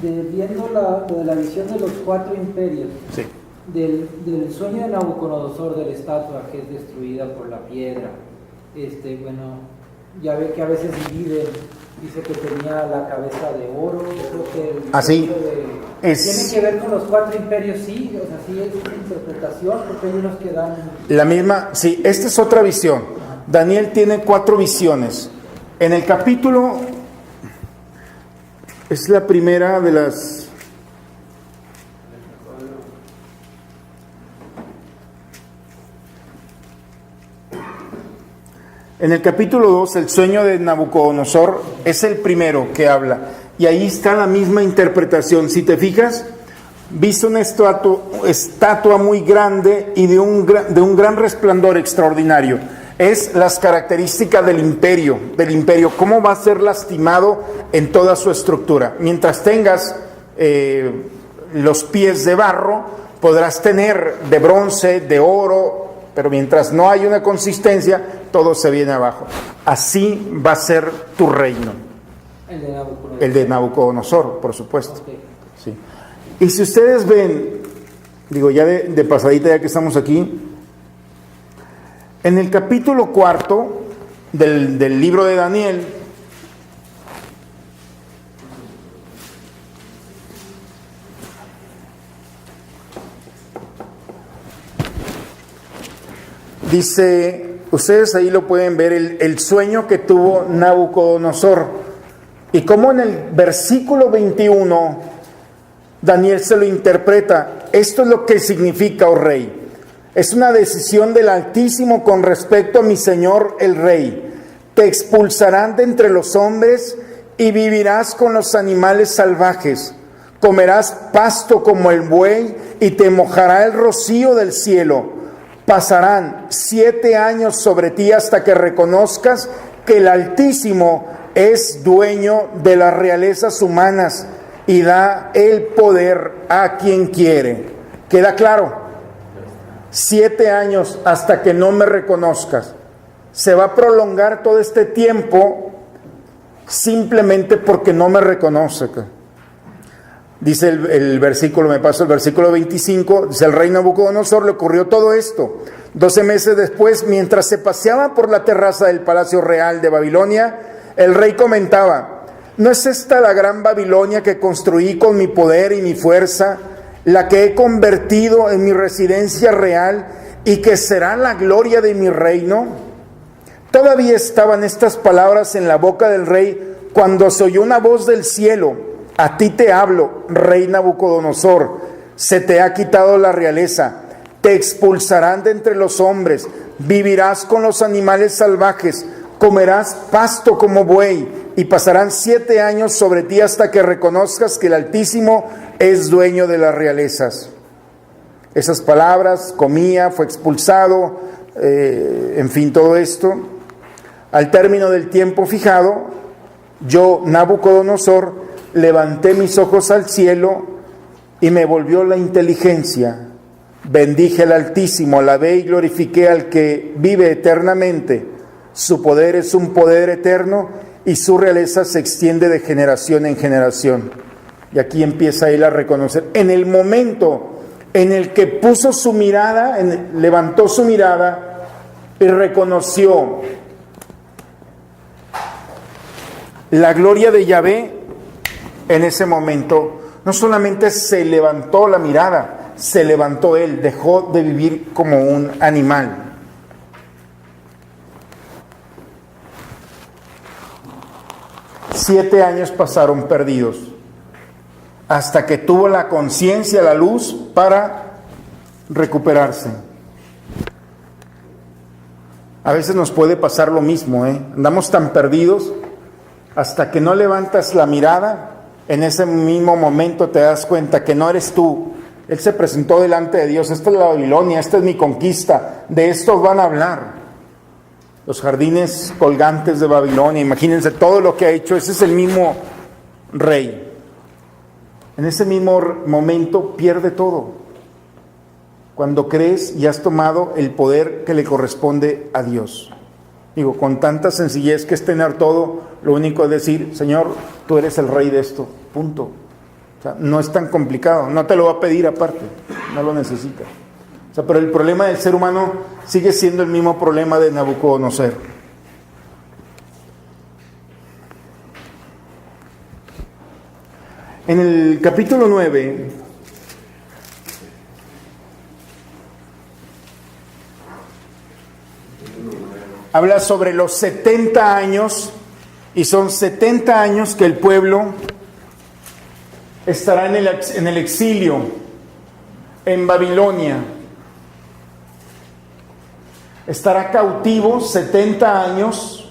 Viendo lo de la visión de los cuatro imperios, Sí. del sueño de Nabucodonosor, de la estatua que es destruida por la piedra, bueno, ya ve que a veces dividen, dice que tenía la cabeza de oro, creo que así tiene que ver con los cuatro imperios, sí, o sea, sí es una interpretación, porque hay unos que dan la misma, sí, esta es otra visión. Daniel tiene 4 visiones. En el capítulo, es la primera de las. En el capítulo 2, el sueño de Nabucodonosor es el primero que habla. Y ahí está la misma interpretación. Si te fijas, viste una estatua muy grande y de un gran resplandor extraordinario. Es las características del imperio, cómo va a ser lastimado en toda su estructura. Mientras tengas los pies de barro, podrás tener de bronce, de oro, pero mientras no hay una consistencia, todo se viene abajo. Así va a ser tu reino. El de Nabucodonosor, por supuesto. Okay. Sí. Y si ustedes ven, digo ya de pasadita, ya que estamos aquí, en el capítulo 4 del libro de Daniel, dice, ustedes ahí lo pueden ver, el sueño que tuvo Nabucodonosor, y cómo en el versículo 21 Daniel se lo interpreta. Esto es lo que significa, oh rey. Es una decisión del Altísimo con respecto a mi Señor el Rey. Te expulsarán de entre los hombres y vivirás con los animales salvajes. Comerás pasto como el buey y te mojará el rocío del cielo. Pasarán 7 años sobre ti hasta que reconozcas que el Altísimo es dueño de las realezas humanas y da el poder a quien quiere. ¿Queda claro? 7 años hasta que no me reconozcas. Se va a prolongar todo este tiempo simplemente porque no me reconoce. Dice el versículo, me paso el versículo 25, dice: el rey Nabucodonosor le ocurrió todo esto. 12 meses después, mientras se paseaba por la terraza del Palacio Real de Babilonia, el rey comentaba: ¿no es esta la gran Babilonia que construí con mi poder y mi fuerza, la que he convertido en mi residencia real y que será la gloria de mi reino? Todavía estaban estas palabras en la boca del rey cuando se oyó una voz del cielo: a ti te hablo, rey Nabucodonosor, se te ha quitado la realeza, te expulsarán de entre los hombres, vivirás con los animales salvajes, comerás pasto como buey, y pasarán 7 años sobre ti hasta que reconozcas que el Altísimo es dueño de las realezas. Esas palabras: comía, fue expulsado, en fin, todo esto. Al término del tiempo fijado, yo, Nabucodonosor, levanté mis ojos al cielo y me volvió la inteligencia. Bendije al Altísimo, alabé y glorifiqué al que vive eternamente. Su poder es un poder eterno y su realeza se extiende de generación en generación. Y aquí empieza él a reconocer. En el momento en el que puso su mirada, levantó su mirada y reconoció la gloria de Yahvé, en ese momento no solamente se levantó la mirada, se levantó él, dejó de vivir como un animal. Siete años pasaron perdidos hasta que tuvo la conciencia, la luz para recuperarse. A veces nos puede pasar lo mismo, andamos tan perdidos hasta que no levantas la mirada. En ese mismo momento te das cuenta que no eres tú. Él se presentó delante de Dios: esta es la Babilonia, esta es mi conquista, de estos van a hablar. Los jardines colgantes de Babilonia, imagínense todo lo que ha hecho. Ese es el mismo rey. En ese mismo momento pierde todo. Cuando crees y has tomado el poder que le corresponde a Dios. Digo, con tanta sencillez que es tener todo, lo único es decir: Señor, tú eres el rey de esto, punto. O sea, no es tan complicado, no te lo va a pedir aparte, no lo necesita. O sea, pero el problema del ser humano sigue siendo el mismo problema de Nabucodonosor. En el capítulo 9, habla sobre los 70 años, y son 70 años que el pueblo estará en el exilio, en Babilonia. Estará cautivo 70 años.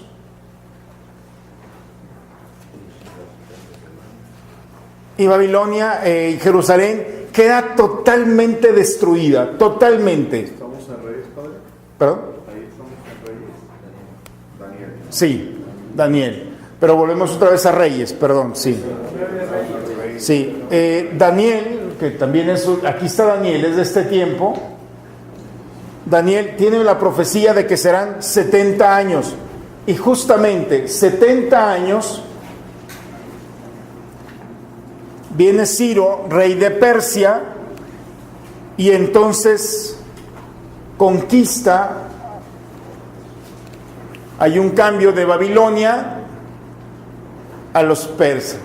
Y Babilonia, Jerusalén, queda totalmente destruida, totalmente. ¿Estamos en Reyes, padre? ¿Perdón? Ahí estamos en Reyes. Daniel. Sí, Daniel. Pero volvemos otra vez a Reyes, perdón, sí. Sí, Daniel, que también es, aquí está Daniel, es de este tiempo. Daniel tiene la profecía de que serán 70 años. Y justamente 70 años viene Ciro, rey de Persia, y entonces conquista. Hay un cambio de Babilonia a los persas.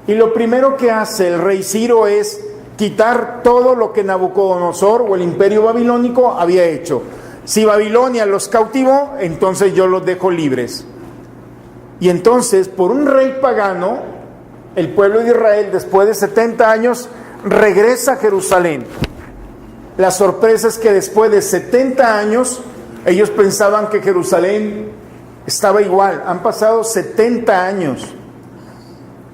Y lo primero que hace el rey Ciro es quitar todo lo que Nabucodonosor o el imperio babilónico había hecho. Si Babilonia los cautivó, entonces yo los dejo libres. Y entonces, por un rey pagano, el pueblo de Israel, después de 70 años, regresa a Jerusalén. La sorpresa es que después de 70 años, ellos pensaban que Jerusalén estaba igual. Han pasado 70 años.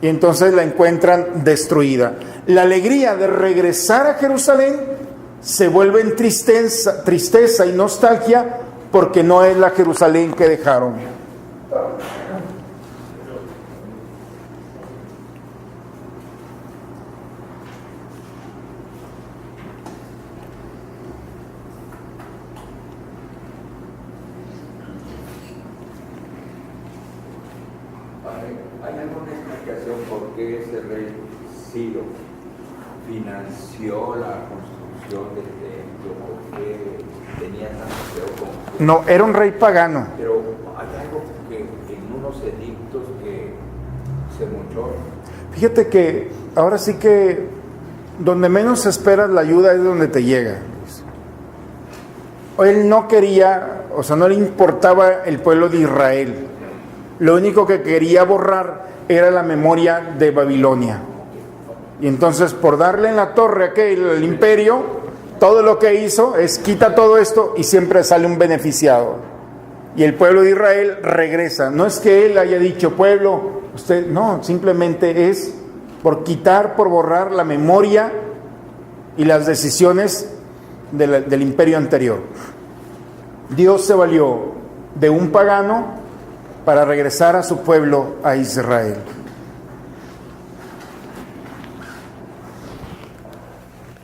Y entonces la encuentran destruida. La alegría de regresar a Jerusalén se vuelve en tristeza y nostalgia, porque no es la Jerusalén que dejaron. ¿Hay alguna explicación explicación por qué ese rey Ciro financió la construcción del templo, por qué tenía tanto feo como... No, era un rey pagano. Pero hay algo que en unos edictos que se mostró. Fíjate que ahora sí que donde menos esperas la ayuda es donde te llega. Él no quería, o sea, no le importaba el pueblo de Israel. Lo único que quería borrar era la memoria de Babilonia. Y entonces, por darle en la torre aquel, el imperio, todo lo que hizo es quita todo esto y siempre sale un beneficiado. Y el pueblo de Israel regresa. No es que él haya dicho, pueblo, usted, no, simplemente es por quitar, por borrar la memoria y las decisiones del imperio anterior. Dios se valió de un pagano para regresar a su pueblo, a Israel.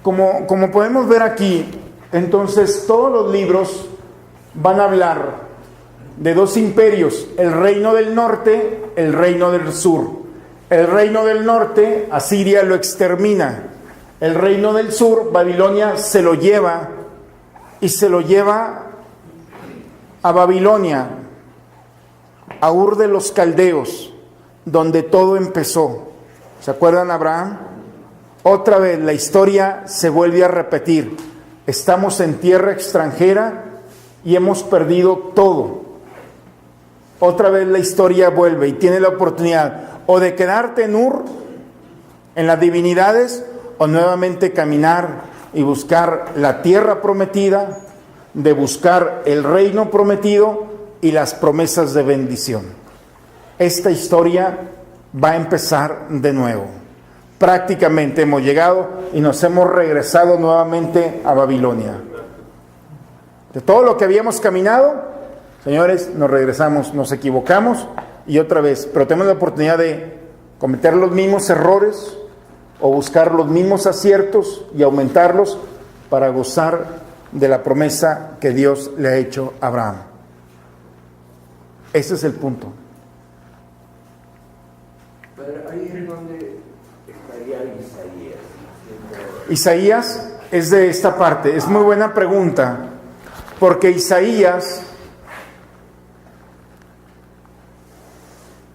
Como podemos ver aquí, entonces todos los libros van a hablar de dos imperios, el reino del norte, el reino del sur. El reino del norte, Asiria lo extermina. El reino del sur, Babilonia, se lo lleva y se lo lleva a Babilonia, a Ur de los Caldeos, donde todo empezó. ¿Se acuerdan, Abraham? Otra vez la historia se vuelve a repetir. Estamos en tierra extranjera y hemos perdido todo. Otra vez la historia vuelve y tiene la oportunidad o de quedarte en Ur, en las divinidades, o nuevamente caminar y buscar la tierra prometida, de buscar el reino prometido y las promesas de bendición. Esta historia va a empezar de nuevo. Prácticamente hemos llegado y nos hemos regresado nuevamente a Babilonia. De todo lo que habíamos caminado, señores, nos regresamos, nos equivocamos y otra vez, pero tenemos la oportunidad de cometer los mismos errores o buscar los mismos aciertos y aumentarlos para gozar de la promesa que Dios le ha hecho a Abraham. Ese es el punto. Pero ahí es donde estaría Isaías. Isaías es de esta parte. Es muy buena pregunta, porque Isaías,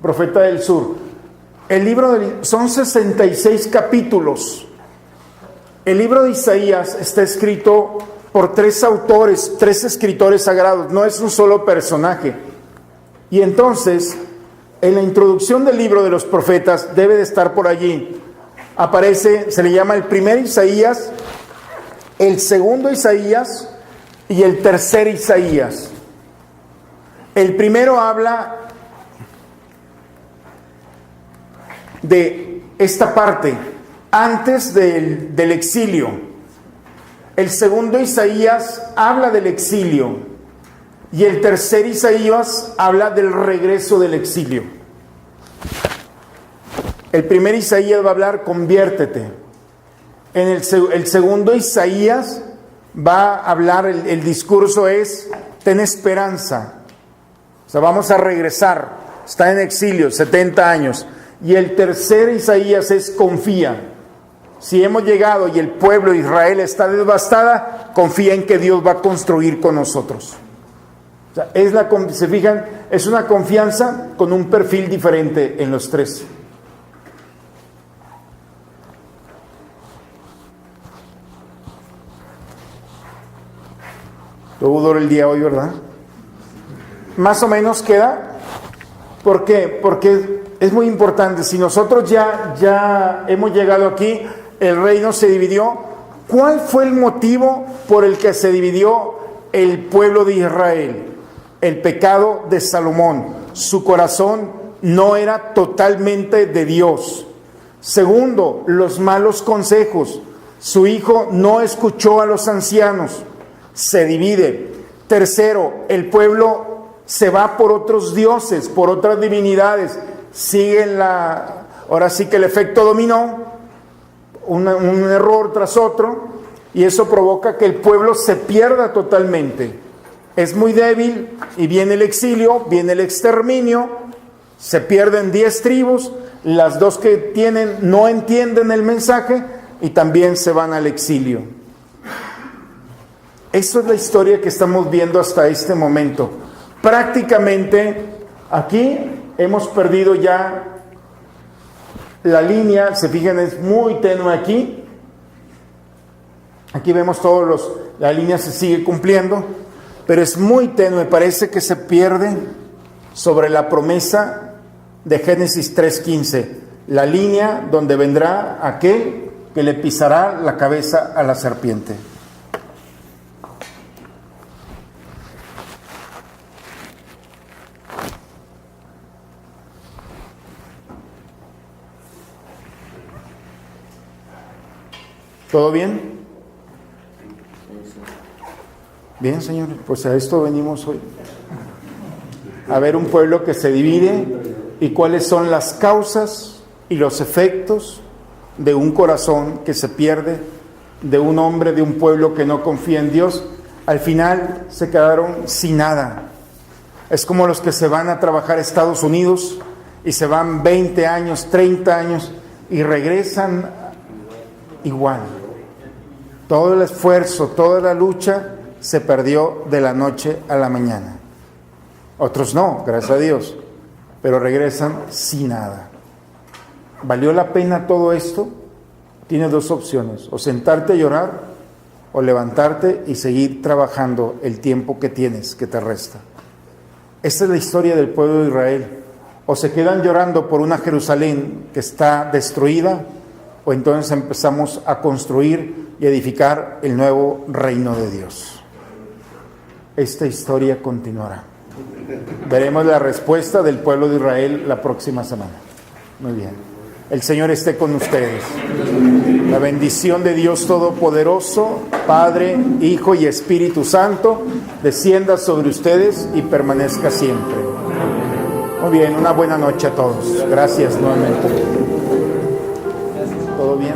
profeta del sur, el libro son 66 capítulos. El libro de Isaías está escrito por 3 autores, 3 escritores sagrados, no es un solo personaje. Y entonces, en la introducción del libro de los profetas, debe de estar por allí. Aparece, se le llama el primer Isaías, el segundo Isaías y el tercer Isaías. El primero habla de esta parte, antes del exilio. El segundo Isaías habla del exilio y el tercer Isaías habla del regreso del exilio. El primer Isaías va a hablar, conviértete. En el segundo Isaías va a hablar, el discurso es, ten esperanza. O sea, vamos a regresar. Está en exilio, 70 años. Y el tercer Isaías es, confía. Si hemos llegado y el pueblo de Israel está devastada, confía en que Dios va a construir con nosotros. O sea, se fijan, es una confianza con un perfil diferente en los 3. Todo dura el día hoy, ¿verdad? Más o menos queda. ¿Por qué? Porque es muy importante. Si nosotros ya hemos llegado aquí, el reino se dividió. ¿Cuál fue el motivo por el que se dividió el pueblo de Israel? El pecado de Salomón. Su corazón no era totalmente de Dios. Segundo, los malos consejos. Su hijo no escuchó a los ancianos. Se divide. Tercero, el pueblo se va por otros dioses, por otras divinidades. Siguen ahora sí que el efecto dominó, un error tras otro, y eso provoca que el pueblo se pierda totalmente. Es muy débil y viene el exilio, viene el exterminio, se pierden 10 tribus Las dos que tienen no entienden el mensaje y también se van al exilio. Eso es la historia que estamos viendo hasta este momento. Prácticamente aquí hemos perdido ya la línea, se fijan, es muy tenue aquí. Aquí vemos la línea se sigue cumpliendo, pero es muy tenue, parece que se pierde sobre la promesa de Génesis 3:15, la línea donde vendrá aquel que le pisará la cabeza a la serpiente. ¿Todo bien? Bien, señores, pues a esto venimos hoy. A ver un pueblo que se divide y cuáles son las causas y los efectos de un corazón que se pierde, de un hombre, de un pueblo que no confía en Dios. Al final se quedaron sin nada. Es como los que se van a trabajar a Estados Unidos y se van 20 años, 30 años y regresan igual. Todo el esfuerzo, toda la lucha se perdió de la noche a la mañana. Otros no, gracias a Dios, pero regresan sin nada. ¿Valió la pena todo esto? Tienes dos opciones: o sentarte a llorar o levantarte y seguir trabajando el tiempo que tienes, que te resta. Esta es la historia del pueblo de Israel. O se quedan llorando por una Jerusalén que está destruida, o entonces empezamos a construir y edificar el nuevo reino de Dios. Esta historia continuará. Veremos la respuesta del pueblo de Israel la próxima semana. Muy bien. El Señor esté con ustedes. La bendición de Dios Todopoderoso, Padre, Hijo y Espíritu Santo, descienda sobre ustedes y permanezca siempre. Muy bien, una buena noche a todos. Gracias nuevamente. ¿Todo bien?